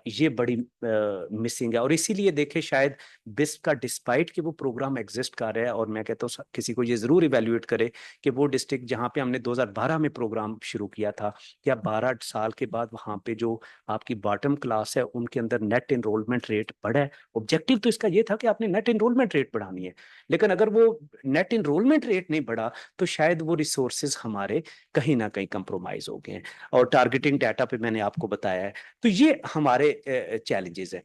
ये बड़ी मिसिंग है। और इसीलिए देखे शायद बिस्प का, डिस्पाइट कि वो प्रोग्राम एग्जिस्ट कर रहा है, और मैं कहता हूँ किसी को ये जरूर इवेल्युएट करे कि वो डिस्ट्रिक्ट जहाँ पे हमने 2012 में प्रोग्राम शुरू किया था, क्या 12 साल के बाद वहाँ पे जो आपकी बॉटम क्लास है उनके अंदर नेट एनरोलमेंट रेट बढ़ा है। ऑब्जेक्टिव तो इसका ये था कि आपने नेट एनरोलमेंट रेट बढ़ानी है, लेकिन अगर वो नेट एनरोलमेंट रेट नहीं बढ़ा तो शायद वो रिसोर्सेज हमारे कहीं ना कहीं कंप्रोमाइज हो गए हैं। और टारगेटिंग डाटा पे मैंने आपको बताया है। तो ये हमारे चैलेंजेस हैं।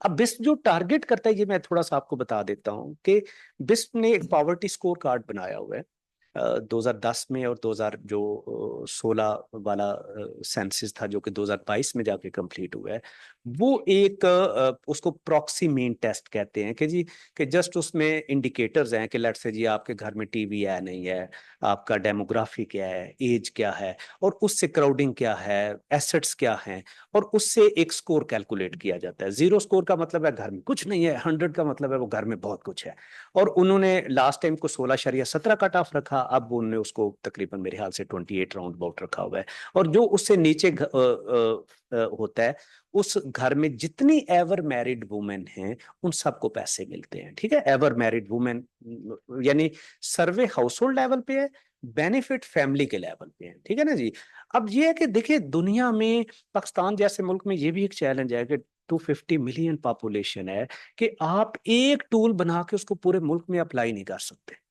अब बिस्प जो टारगेट करता है, ये मैं थोड़ा सा आपको बता देता हूँ कि बिस्प ने एक पॉवर्टी स्कोर कार्ड बनाया हुआ है 2010 में, और 2016 वाला सेंसस था जो कि 2022 में जाके कंप्लीट हुआ है। वो एक उसको प्रॉक्सी मीन टेस्ट कहते हैं कि जी, कि जस्ट उसमें इंडिकेटर्स हैं कि लेट्स से जी आपके घर में टीवी है नहीं है, आपका डेमोग्राफी क्या है, एज क्या है, और उससे क्राउडिंग क्या है, एसेट्स क्या हैं, और उससे एक स्कोर कैलकुलेट किया जाता है। 0 स्कोर का मतलब है घर में कुछ नहीं है, 100 का मतलब है वो घर में बहुत कुछ है। और उन्होंने लास्ट टाइम को 16.17 कट ऑफ रखा, अब उन्होंने उसको तकरीबन मेरे ख्याल से 28 राउंड अबाउट रखा हुआ है। और जो उससे नीचे होता है, उस घर में जितनी एवर मैरिड वुमेन हैं उन सबको पैसे मिलते हैं। ठीक है, एवर मैरिड वुमेन यानी सर्वे हाउस होल्ड लेवल पे है, बेनिफिट फैमिली के लेवल पे है। ठीक है ना जी। अब ये है कि देखिए, दुनिया में पाकिस्तान जैसे मुल्क में ये भी एक चैलेंज है कि 250 मिलियन पॉपुलेशन है, कि आप एक टूल बना के उसको पूरे मुल्क में अप्लाई नहीं कर सकते।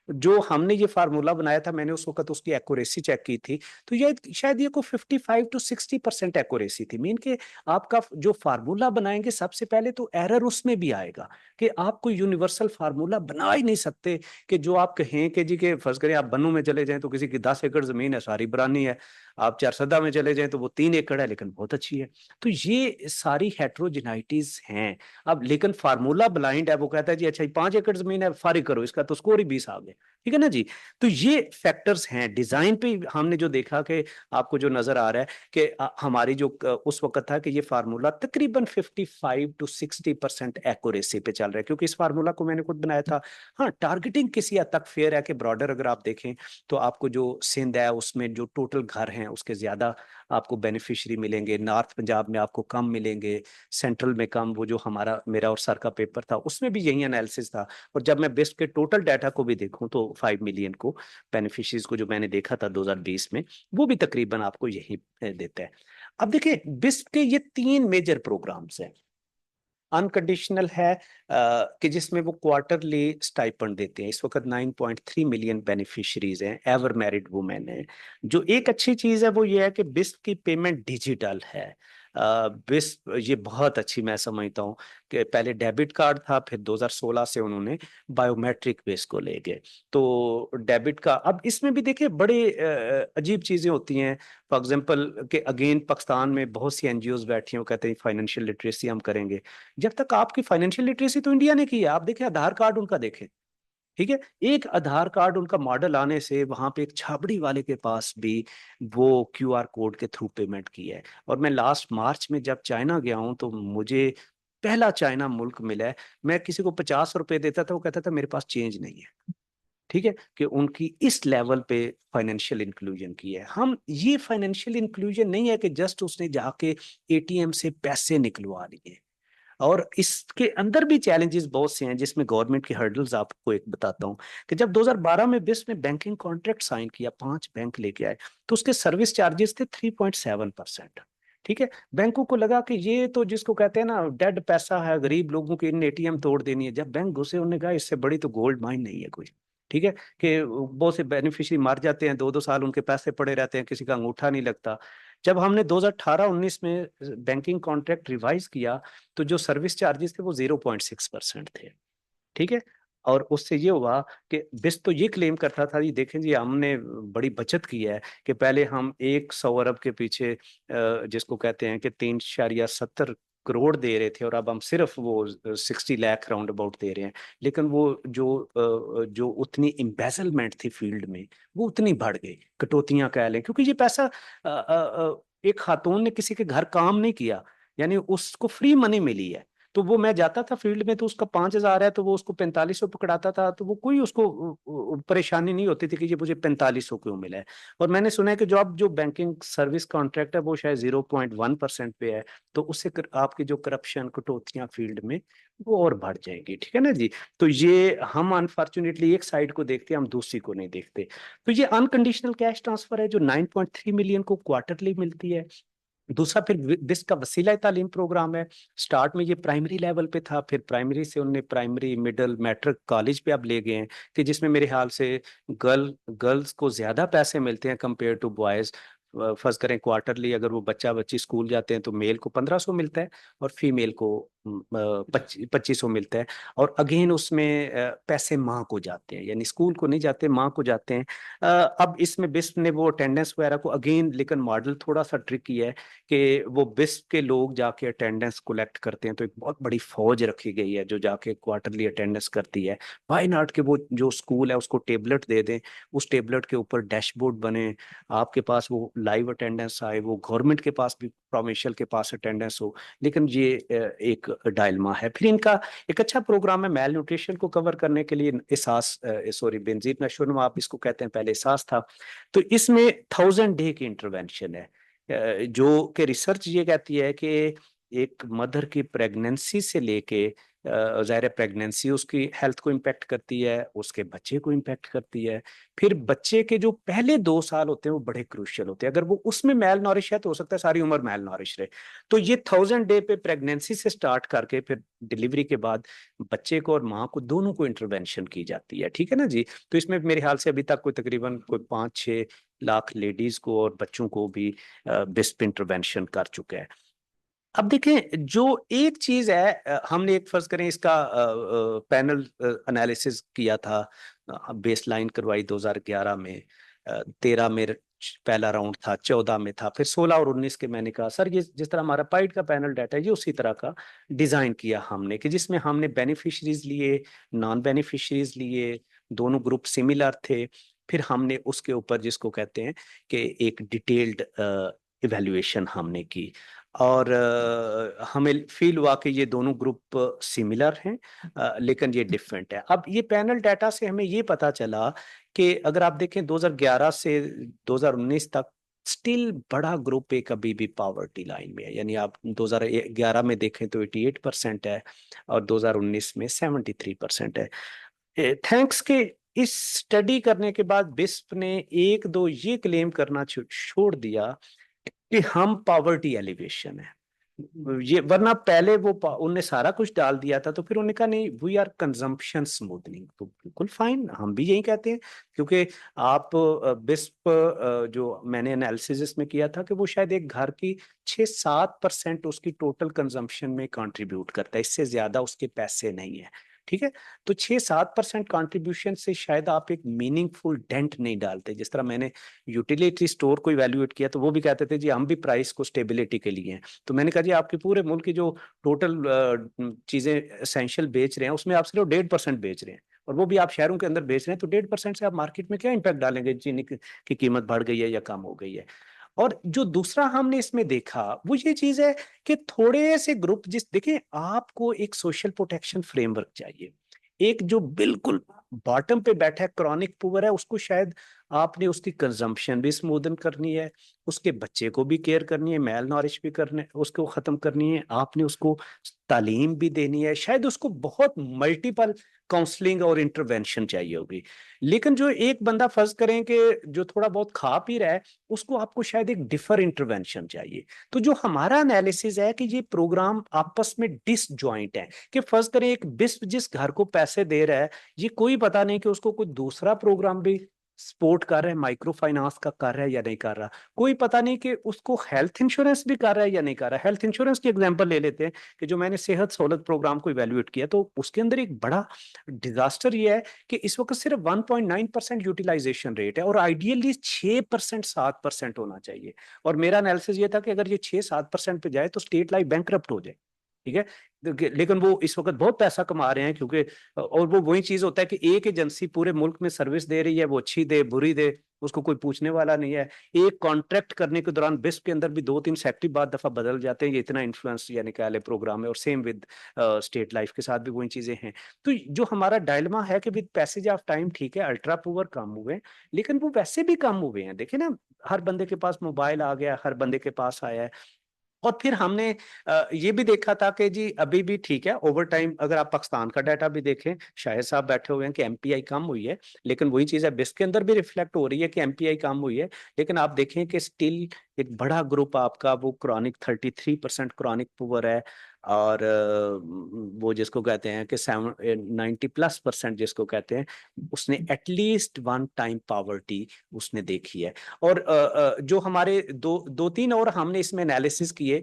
जो हमने ये फार्मूला बनाया था, मैंने उस वक्त उसकी एक्यूरेसी चेक की थी, तो ये शायद ये को 55 to 60% एक्यूरेसी थी। मीन के आपका जो फार्मूला बनाएंगे सबसे पहले तो एरर उसमें भी आएगा, कि आप कोई यूनिवर्सल फार्मूला बना ही नहीं सकते कि जो आप कहें कि जी के फर्ज करें आप बन्नू में चले जाएं तो किसी की 10 एकड़ जमीन है, सारी बरानी है। आप चारसदा में चले जाएं तो वो 3 एकड़ है लेकिन बहुत अच्छी है। तो ये सारी हेट्रोजिनाइटीज हैं। अब लेकिन फार्मूला ब्लाइंड है, वो कहता है जी अच्छा 5 एकड़ जमीन है, फारिग करो इसका तो स्कोर ही 20 आ गए। ठीक है ना जी। तो ये फैक्टर्स हैं डिजाइन पे। हमने जो देखा कि आपको जो नजर आ रहा है कि हमारी जो उस वक्त था कि ये फार्मूला तकरीबन 55 to 60% एक्यूरेसी पे चल रहा है, क्योंकि इस फार्मूला को मैंने खुद बनाया था। हाँ, टारगेटिंग किसी हद तक फेयर है कि ब्रॉडर अगर आप देखें तो आपको जो सिंध है उसमें जो टोटल घर हैं उसके ज्यादा आपको बेनिफिशियरी मिलेंगे, नॉर्थ पंजाब में आपको कम मिलेंगे, सेंट्रल में कम। वो जो हमारा मेरा और सर का पेपर था उसमें भी यही एनालिसिस था। और जब मैं बेस्ट के टोटल डाटा को भी देखूं तो 5 मिलियन को बेनिफिशरीज को जो मैंने देखा था 2020 में, वो भी तकरीबन आपको यही देता है। अब देखिए, बिस्प के ये 3 मेजर प्रोग्राम्स हैं। अनकंडीशनल है कि जिसमें वो क्वार्टरली स्टाइपेंड देते हैं। इस वक्त 9.3 मिलियन बेनिफिशरीज हैं, एवर मैरिड वुमेन हैं। जो एक अच्छी चीज है वो ये है कि बिस्प की पेमेंट डिजिटल है। बिस्प ये बहुत अच्छी मैं समझता हूँ कि पहले डेबिट कार्ड था, फिर 2016 से उन्होंने बायोमेट्रिक बेस को ले गए। तो डेबिट का अब इसमें भी देखिए बड़े अजीब चीजें होती हैं। फॉर एग्जाम्पल कि अगेन पाकिस्तान में बहुत सी एनजीओज बैठी हैं, वो कहते हैं फाइनेंशियल लिटरेसी हम करेंगे। जब तक आपकी फाइनेंशियल लिटरेसी तो इंडिया ने की है, आप देखें आधार कार्ड उनका देखें। ठीक है, एक आधार कार्ड उनका मॉडल आने से वहां पे एक छाबड़ी वाले के पास भी वो क्यूआर कोड के थ्रू पेमेंट की है। और मैं लास्ट मार्च में जब चाइना गया हूं तो मुझे पहला चाइना मुल्क मिला है, मैं किसी को 50 रुपए देता था, वो कहता था मेरे पास चेंज नहीं है। ठीक है, कि उनकी इस लेवल पे फाइनेंशियल इंक्लूजन की है। हम ये फाइनेंशियल इंक्लूजन नहीं है कि जस्ट उसने जाके एटीएम से पैसे निकलवा लिए। और इसके अंदर भी चैलेंजेस बहुत से हैं, जिसमें गवर्नमेंट की हर्डल्स आपको एक बताता हूं कि जब 2012 में बिस ने बैंकिंग कॉन्ट्रैक्ट साइन किया, 5 बैंक लेके आए, तो उसके सर्विस चार्जेस थे 3.7%। ठीक है, बैंकों को लगा कि ये तो जिसको कहते हैं ना डेड पैसा है, गरीब लोगों के इन एटीएम तोड़ देनी है। जब बैंक घुसे उन्होंने कहा इससे बड़ी तो गोल्ड माइन नहीं है कोई। ठीक है, कि बहुत से बेनिफिशियरी मर जाते हैं, 2-2 साल उनके पैसे पड़े रहते हैं, किसी का अंगूठा नहीं लगता। जब हमने 2018-19 में बैंकिंग कॉन्ट्रैक्ट रिवाइज किया तो जो सर्विस चार्जेस थे वो 0.6% थे। ठीक है, और उससे ये हुआ कि बिस तो ये क्लेम करता था जी देखें जी हमने बड़ी बचत की है, कि पहले हम 100 अरब के पीछे जिसको कहते हैं कि 3.70 करोड़ दे रहे थे, और अब हम सिर्फ वो 60 लाख राउंड अबाउट दे रहे हैं। लेकिन वो जो उतनी एम्बेजलमेंट थी फील्ड में वो उतनी बढ़ गई, कटौतियां कह लें, क्योंकि ये पैसा एक खातून ने किसी के घर काम नहीं किया, यानी उसको फ्री मनी मिली है। तो वो मैं जाता था फील्ड में तो उसका 5,000 है तो वो उसको 4500 पकड़ाता था, तो वो कोई उसको परेशानी नहीं होती थी कि ये मुझे 4500 क्यों मिला है। और मैंने सुना है कि जो अब जो बैंकिंग सर्विस कॉन्ट्रैक्ट है वो शायद 0.1% पे है, तो उससे आपकी जो करप्शन कटौतियां फील्ड में वो और बढ़ जाएंगी। ठीक है ना जी। तो ये हम अनफॉर्चुनेटली एक साइड को देखते हैं, हम दूसरी को नहीं देखते। तो ये अनकंडीशनल कैश ट्रांसफर है जो 9.3 मिलियन को क्वार्टरली मिलती है। दूसरा फिर दिस का वसीला तालीम प्रोग्राम है। स्टार्ट में ये प्राइमरी लेवल पे था, फिर प्राइमरी से उनने प्राइमरी मिडिल मैट्रिक कॉलेज पे अब ले गए हैं, कि जिसमें मेरे ख्याल से गर्ल्स को ज्यादा पैसे मिलते हैं कंपेयर टू बॉयज। फर्ज करें क्वार्टरली अगर वो बच्चा बच्ची स्कूल जाते हैं तो मेल को 1500 मिलता है और फीमेल को 2500 मिलता है। और अगेन उसमें पैसे माँ को जाते हैं, यानी स्कूल को नहीं जाते, माँ को जाते हैं। अब इसमें बिस्प ने वो अटेंडेंस वगैरह को अगेन, लेकिन मॉडल थोड़ा सा ट्रिकी है कि वो बिस्प के लोग जाके अटेंडेंस कलेक्ट करते हैं, तो एक बहुत बड़ी फौज रखी गई है जो जाके क्वार्टरली अटेंडेंस करती है। वाई नॉट के वो जो स्कूल है उसको टेबलेट दे दें, उस टेबलेट के ऊपर डैशबोर्ड बने, आपके पास वो लाइव अटेंडेंस आए, वो गवर्नमेंट के पास भी, प्रोविंशियल के पास अटेंडेंस हो। लेकिन ये एक डायलमा है। फिर इनका एक अच्छा प्रोग्राम है मेल न्यूट्रिशन को कवर करने के लिए, एहसास, सॉरी, बेनजीर नशोनुमा आप इसको कहते हैं, पहले एहसास था। तो इसमें 1000 डे की इंटरवेंशन है, जो कि रिसर्च ये कहती है कि एक मदर की प्रेगनेंसी से लेके, ज़ाहिर है प्रेगनेंसी उसकी हेल्थ को इम्पेक्ट करती है, उसके बच्चे को इम्पेक्ट करती है। फिर बच्चे के जो पहले 2 साल होते हैं वो बड़े क्रूशियल होते हैं, अगर वो उसमें मेल नॉरिश है तो हो सकता है सारी उम्र मेल नॉरिश रहे। तो ये 1000 डे पे प्रेगनेंसी से स्टार्ट करके फिर डिलीवरी के बाद बच्चे को और माँ को दोनों को इंटरवेंशन की जाती है, ठीक है ना जी। तो इसमें मेरे ख्याल से अभी तक कोई तकरीबन कोई 5-6 लाख लेडीज को और बच्चों को भी बिस्प इंटरवेंशन कर चुके हैं। अब देखें, जो एक चीज है, हमने एक फर्ज करें इसका पैनल एनालिसिस किया था, बेसलाइन करवाई 2011 में, 13 में पहला राउंड था, 14 में था, फिर 16 और 19 के मैंने कहा सर ये जिस तरह हमारा पाइड का पैनल डाटा है ये उसी तरह का डिजाइन किया हमने, कि जिसमें हमने बेनिफिशरीज लिए, नॉन बेनिफिशरीज लिए, दोनों ग्रुप सिमिलर थे। फिर हमने उसके ऊपर जिसको कहते हैं कि एक डिटेल्ड इवेल्युएशन हमने की, और हमें फील हुआ कि ये दोनों ग्रुप सिमिलर हैं, लेकिन ये डिफरेंट है। अब ये पैनल डाटा से हमें ये पता चला कि अगर आप देखें 2011 से 2019 तक स्टिल बड़ा ग्रुप एक अभी भी पावर्टी लाइन में है, यानी आप 2011 में देखें तो 88% है और 2019 में 73% है। थैंक्स के इस स्टडी करने के बाद बिस्प ने एक दो ये क्लेम करना छोड़ दिया कि हम पावर्टी एलिवेशन है, ये वरना पहले वो उनने सारा कुछ डाल दिया था, तो फिर उन्होंने कहा नहीं वी आर कंजम्पशन स्मूथनिंग, तो बिल्कुल फाइन, हम भी यही कहते हैं। क्योंकि आप बिस्प जो मैंने एनालिसिस इसमें किया था कि वो शायद एक घर की 6-7% उसकी टोटल कंजम्पशन में कंट्रीब्यूट करता है, इससे ज्यादा उसके पैसे नहीं है, ठीक है। तो 6-7% कंट्रीब्यूशन से शायद आप एक मीनिंगफुल डेंट नहीं डालते। जिस तरह मैंने यूटिलिटी स्टोर को इवेल्युएट किया तो वो भी कहते थे जी हम भी प्राइस को स्टेबिलिटी के लिए हैं, तो मैंने कहा जी आपके पूरे मुल्क की जो टोटल चीजें एसेंशियल बेच रहे हैं उसमें आप सिर्फ 1.5% बेच रहे हैं, और वो भी आप शहरों के अंदर बेच रहे हैं, तो 1.5% से आप मार्केट में क्या इंपैक्ट डालेंगे, चीनी की कीमत बढ़ गई है या कम हो गई है। और जो दूसरा हमने इसमें देखा वो ये चीज है कि थोड़े से ग्रुप, जिस देखें आपको एक सोशल प्रोटेक्शन फ्रेमवर्क चाहिए। एक जो बिल्कुल बॉटम पे बैठा है, क्रॉनिक पुअर है, उसको शायद आपने उसकी कंजम्पशन भी स्मूदन करनी है, उसके बच्चे को भी केयर करनी है, मेल नॉरिश भी करने उसको खत्म करनी है, आपने उसको तालीम भी देनी है, शायद उसको बहुत मल्टीपल काउंसलिंग और इंटरवेंशन चाहिए होगी। लेकिन जो एक बंदा फर्ज करें कि जो थोड़ा बहुत खा पी रहा है, उसको आपको शायद एक डिफर इंटरवेंशन चाहिए। तो जो हमारा एनालिसिस है कि ये प्रोग्राम आपस में डिसजॉइंट है, कि फर्ज करें एक बिस्प जिस घर को पैसे दे रहा है, ये कोई पता नहीं कि उसको कोई दूसरा प्रोग्राम भी सपोर्ट कर रहा है, माइक्रो फाइनेंस का कर रहा है या नहीं कर रहा, कोई पता नहीं कि उसको हेल्थ इंश्योरेंस भी कर रहा है या नहीं कर रहा। हेल्थ इंश्योरेंस की एग्जांपल ले लेते हैं कि जो मैंने सेहत सहूलत प्रोग्राम को इवेल्युएट किया, तो उसके अंदर एक बड़ा डिजास्टर ये है कि इस वक्त सिर्फ 1.9% यूटिलाइजेशन रेट है, और आइडियली 6% 7% होना चाहिए। और मेरा एनालिसिस ये था कि अगर ये 6-7% पे जाए तो स्टेट लाइफ बैंकरप्ट हो जाए, ठीक है। लेकिन वो इस वक्त बहुत पैसा कमा रहे हैं, क्योंकि और वो वही चीज होता है कि एक एजेंसी पूरे मुल्क में सर्विस दे रही है, वो अच्छी दे बुरी दे उसको कोई पूछने वाला नहीं है। एक कॉन्ट्रैक्ट करने के दौरान बिस्प के अंदर भी 2-3 सेक्रेटरी बाद दफा बदल जाते हैं, ये इतना इन्फ्लुएंस यानी क्या प्रोग्राम है। और सेम विद स्टेट लाइफ के साथ भी वही चीजें हैं। तो जो हमारा डायलमा है कि विद पैसेज ऑफ टाइम, ठीक है अल्ट्रा पुअर कम हुए हैं, लेकिन वो वैसे भी कम हुए हैं। देखिए ना, हर बंदे के पास मोबाइल आ गया, हर बंदे के पास आया है। और फिर हमने ये भी देखा था कि जी अभी भी ठीक है ओवर टाइम, अगर आप पाकिस्तान का डाटा भी देखें, शाहिद साहब बैठे हुए हैं कि एमपीआई कम हुई है, लेकिन वही चीज़ है बिस्क के अंदर भी रिफ्लेक्ट हो रही है कि एमपीआई कम हुई है। लेकिन आप देखें कि स्टिल एक बड़ा ग्रुप आपका वो क्रॉनिक 33% क्रॉनिक पुअर है। और वो जिसको कहते हैं कि 90+% जिसको कहते हैं, उसने एटलीस्ट वन टाइम पॉवर्टी उसने देखी है। और जो हमारे दो तीन और हमने इसमें एनालिसिस किए,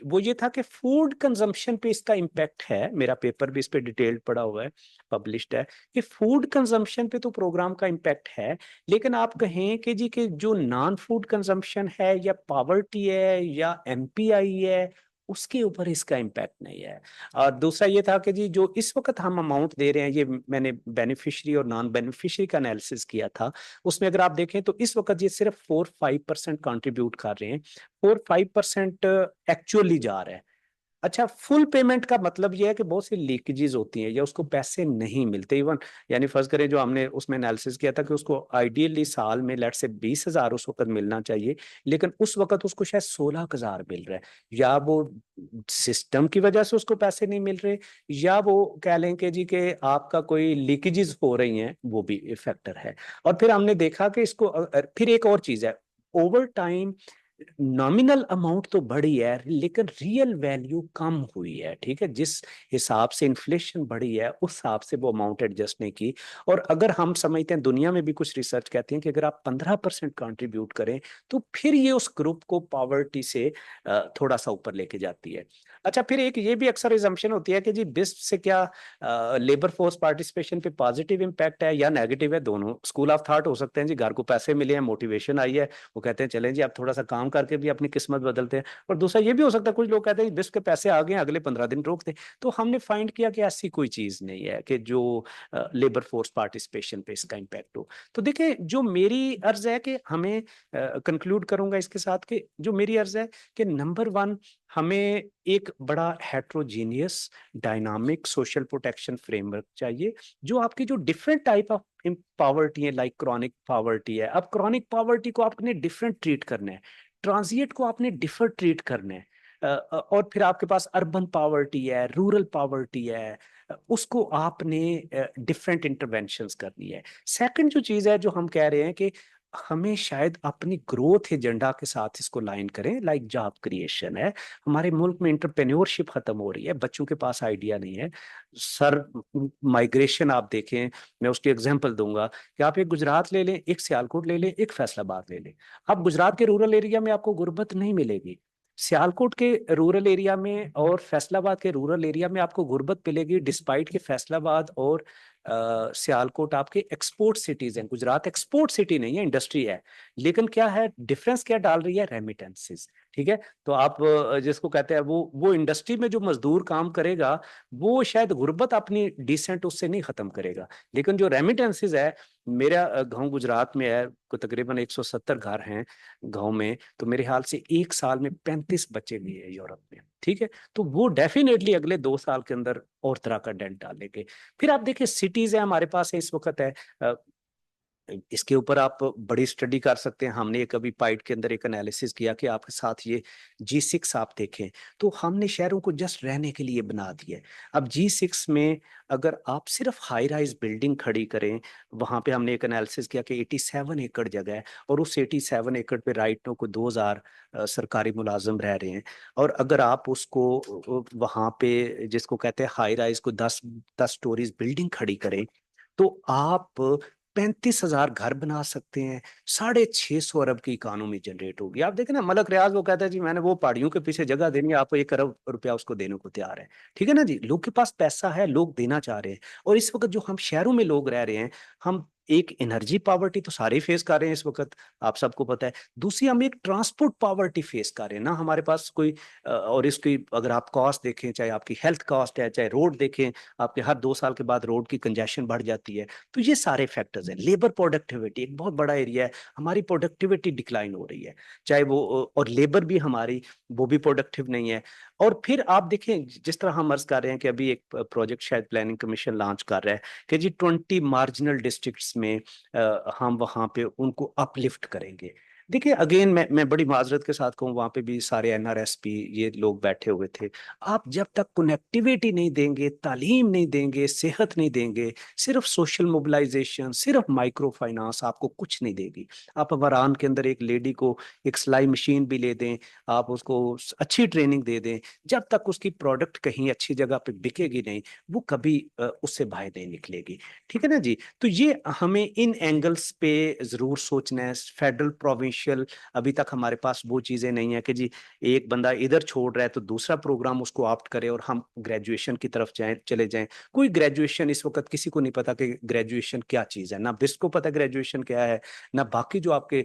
वो ये था कि फूड कंजम्पशन पे इसका इम्पैक्ट है। मेरा पेपर भी इस पे डिटेल्ड पड़ा हुआ है, पब्लिश्ड है, कि फूड कंजम्पशन पे तो प्रोग्राम का इम्पैक्ट है, लेकिन आप कहें कि जी कि जो नॉन फूड कंजम्पशन है या पॉवर्टी है या एमपीआई है, उसके ऊपर इसका इम्पैक्ट नहीं है। और दूसरा ये था कि जी जो इस वक्त हम अमाउंट दे रहे हैं, ये मैंने बेनिफिशियरी और नॉन बेनिफिशियरी का एनालिसिस किया था, उसमें अगर आप देखें तो इस वक्त ये सिर्फ 4-5% कंट्रीब्यूट कर रहे हैं, 4-5% एक्चुअली जा रहा है। अच्छा, फुल पेमेंट का मतलब यह है कि बहुत सी लीकेजेस होती हैं या उसको पैसे नहीं मिलते इवन। यानी फर्ज करें जो हमने उसमें एनालिसिस किया था कि उसको आइडियली साल में लेट से 20,000 उस वक्त मिलना चाहिए, लेकिन उस वक्त उसको शायद 16,000 मिल रहा है। या वो सिस्टम की वजह से उसको पैसे नहीं मिल रहे, या वो कह लें कि जी के आपका कोई लीकेजेस हो रही हैं, वो भी फैक्टर है। और फिर हमने देखा कि इसको फिर एक और चीज है, ओवर टाइम नॉमिनल अमाउंट तो बढ़ी है लेकिन रियल वैल्यू कम हुई है। ठीक है, जिस हिसाब से इन्फ्लेशन बढ़ी है उस हिसाब से वो अमाउंट एडजस्ट नहीं की। और अगर हम समझते हैं, दुनिया में भी कुछ रिसर्च कहती है कि अगर आप 15% कंट्रीब्यूट करें तो फिर ये उस ग्रुप को पॉवर्टी से थोड़ा सा ऊपर लेके जाती है। अच्छा, फिर एक ये भी अक्सर एजम्पशन होती है कि जी बिस्प से क्या लेबर फोर्स पार्टिसिपेशन पे पॉजिटिव इम्पैक्ट है या नेगेटिव है। दोनों स्कूल ऑफ थॉट हो सकते हैं। जी घर को पैसे मिले हैं, मोटिवेशन आई है, वो कहते हैं चलें जी आप थोड़ा सा काम करके भी अपनी किस्मत बदलते हैं। और दूसरा ये भी हो सकता है, कुछ लोग कहते हैं बिस्क के पैसे आ गए, अगले 15 दिन रोक दे। तो हमने फाइंड किया कि ऐसी कोई चीज नहीं है कि जो लेबर फोर्स पार्टिसिपेशन पे इसका इम्पैक्ट हो। तो देखिए, जो मेरी अर्ज है कि हमें कंक्लूड करूंगा इसके साथ कि जो मेरी अर्ज है कि नंबर वन, हमें एक बड़ा heterogeneous dynamic social protection framework चाहिए, जो आपकी जो डिफरेंट टाइप ऑफ पॉवर्टी है, लाइक क्रॉनिक पॉवर्टी है। अब क्रॉनिक पॉवर्टी को आपने डिफरेंट ट्रीट करना है, ट्रांजिएंट को आपने डिफर ट्रीट करना है। और फिर आपके पास अर्बन पॉवर्टी है, रूरल पॉवर्टी है, उसको आपने डिफरेंट इंटरवेंशंस करनी है। सेकंड जो चीज है जो हम कह रहे हैं कि हमें शायद अपनी ग्रोथ एजेंडा के साथ इसको लाइन करें, लाइक जॉब क्रिएशन है। हमारे मुल्क में इंटरप्रेन्योरशिप खत्म हो रही है, बच्चों के पास आइडिया नहीं है सर। माइग्रेशन आप देखें, मैं उसकी एग्जांपल दूंगा कि आप एक गुजरात ले लें, एक सियालकोट ले लें, एक फैसलाबाद ले लें। अब गुजरात के रूरल एरिया में आपको गुर्बत नहीं मिलेगी, सियालकोट के रूरल एरिया में और फैसलाबाद के रूरल एरिया में आपको गुर्बत मिलेगी, डिस्पाइट के फैसलाबाद और सियालकोट आपके एक्सपोर्ट सिटीज हैं। गुजरात एक्सपोर्ट सिटी नहीं है, इंडस्ट्री है। लेकिन क्या है डिफरेंस, क्या डाल रही है, रेमिटेंसेस। ठीक है, तो आप जिसको कहते हैं वो इंडस्ट्री में जो मजदूर काम करेगा, वो शायद गुर्बत अपनी डिसेंट उससे नहीं खत्म करेगा, लेकिन जो रेमिटेंसेस है। मेरा गांव गुजरात में है, को तकरीबन 170 घर हैं गांव में, तो मेरे ख्याल से एक साल में 35 बच्चे भी है यूरोप में। ठीक है, तो वो डेफिनेटली अगले 2 साल के अंदर और तरह का डेंट डालेंगे। फिर आप देखिए, सिटीज है हमारे पास है इस वक्त है, इसके ऊपर आप बड़ी स्टडी कर सकते हैं। हमने एक अभी पाइट के अंदर एक एनालिसिस किया कि आपके साथ ये G6 आप देखें, तो हमने शहरों को जस्ट रहने के लिए बना दिया है। अब G6 में अगर आप सिर्फ हाई राइज बिल्डिंग खड़ी करें, वहां पे हमने एक एनालिसिस किया कि 87 एकड़ जगह है, और उस 87 एकड़ पे राइट नो को 2,000 सरकारी मुलाजिम रह रहे हैं। और अगर आप उसको वहां पे जिसको कहते हैं हाई राइज को 10 स्टोरीज बिल्डिंग खड़ी करें, तो आप 35,000 घर बना सकते हैं। 650 अरब की इकोनॉमी जनरेट होगी। आप देखें ना, मलक रियाज वो कहता है जी मैंने वो पहाड़ियों के पीछे जगह देनी है, आप 1 अरब रुपया उसको देने को तैयार है। ठीक है ना जी, लोग के पास पैसा है, लोग देना चाह रहे हैं। और इस वक्त जो हम शहरों में लोग रह रहे हैं, हम एक एनर्जी पावर्टी तो सारे फेस कर रहे हैं इस वक्त, आप सबको पता है। दूसरी, हम एक ट्रांसपोर्ट पावर्टी फेस कर रहे हैं ना, हमारे पास कोई और इसकी अगर आप कॉस्ट देखें, चाहे आपकी हेल्थ कॉस्ट है, चाहे रोड देखें, आपके हर 2 साल के बाद रोड की कंजेशन बढ़ जाती है। तो ये सारे फैक्टर्स हैं। लेबर प्रोडक्टिविटी एक बहुत बड़ा एरिया है, हमारी प्रोडक्टिविटी डिक्लाइन हो रही है, चाहे वो और लेबर भी हमारी वो भी प्रोडक्टिव नहीं है। और फिर आप देखें, जिस तरह हम अर्ज कर रहे हैं कि अभी एक प्रोजेक्ट शायद प्लानिंग कमीशन लॉन्च कर रहा है कि जी 20 मार्जिनल डिस्ट्रिक्ट्स में हम वहां पे उनको अपलिफ्ट करेंगे। देखिए अगेन मैं बड़ी माजरत के साथ कहूँ, वहां पे भी सारे एनआरएसपी ये लोग बैठे हुए थे। आप जब तक कनेक्टिविटी नहीं देंगे, तालीम नहीं देंगे, सेहत नहीं देंगे, सिर्फ सोशल मोबिलाइजेशन, सिर्फ माइक्रो फाइनेंस आपको कुछ नहीं देगी। आप वरान के अंदर एक लेडी को एक सिलाई मशीन भी ले दें, आप उसको अच्छी ट्रेनिंग दे दें, जब तक उसकी प्रोडक्ट कहीं अच्छी जगह पे बिकेगी नहीं, वो कभी उससे बाहर नहीं निकलेगी। ठीक है ना जी। तो ये हमें इन एंगल्स पे जरूर सोचना है। फेडरल प्रोविंशियल अभी तक हमारे पास वो चीजें नहीं है कि जी एक बंदा इधर छोड़ रहा है तो दूसरा प्रोग्राम उसको ऑप्ट करे और हम ग्रेजुएशन की तरफ जाएं, चले जाएं। कोई ग्रेजुएशन इस वक्त किसी को नहीं पता कि ग्रेजुएशन क्या चीज है, ना बिस्ट को पता ग्रेजुएशन क्या है, ना बाकी जो आपके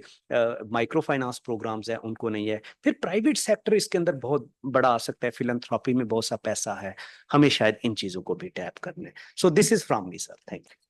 माइक्रो फाइनेंस प्रोग्राम्स हैं उनको नहीं है। फिर प्राइवेट सेक्टर इसके अंदर बहुत बड़ा आ सकता है, फिलंथ्रॉपी में बहुत सा पैसा है, हमें शायद इन चीजों को भी टैप करना है। So this is from me sir, thank you.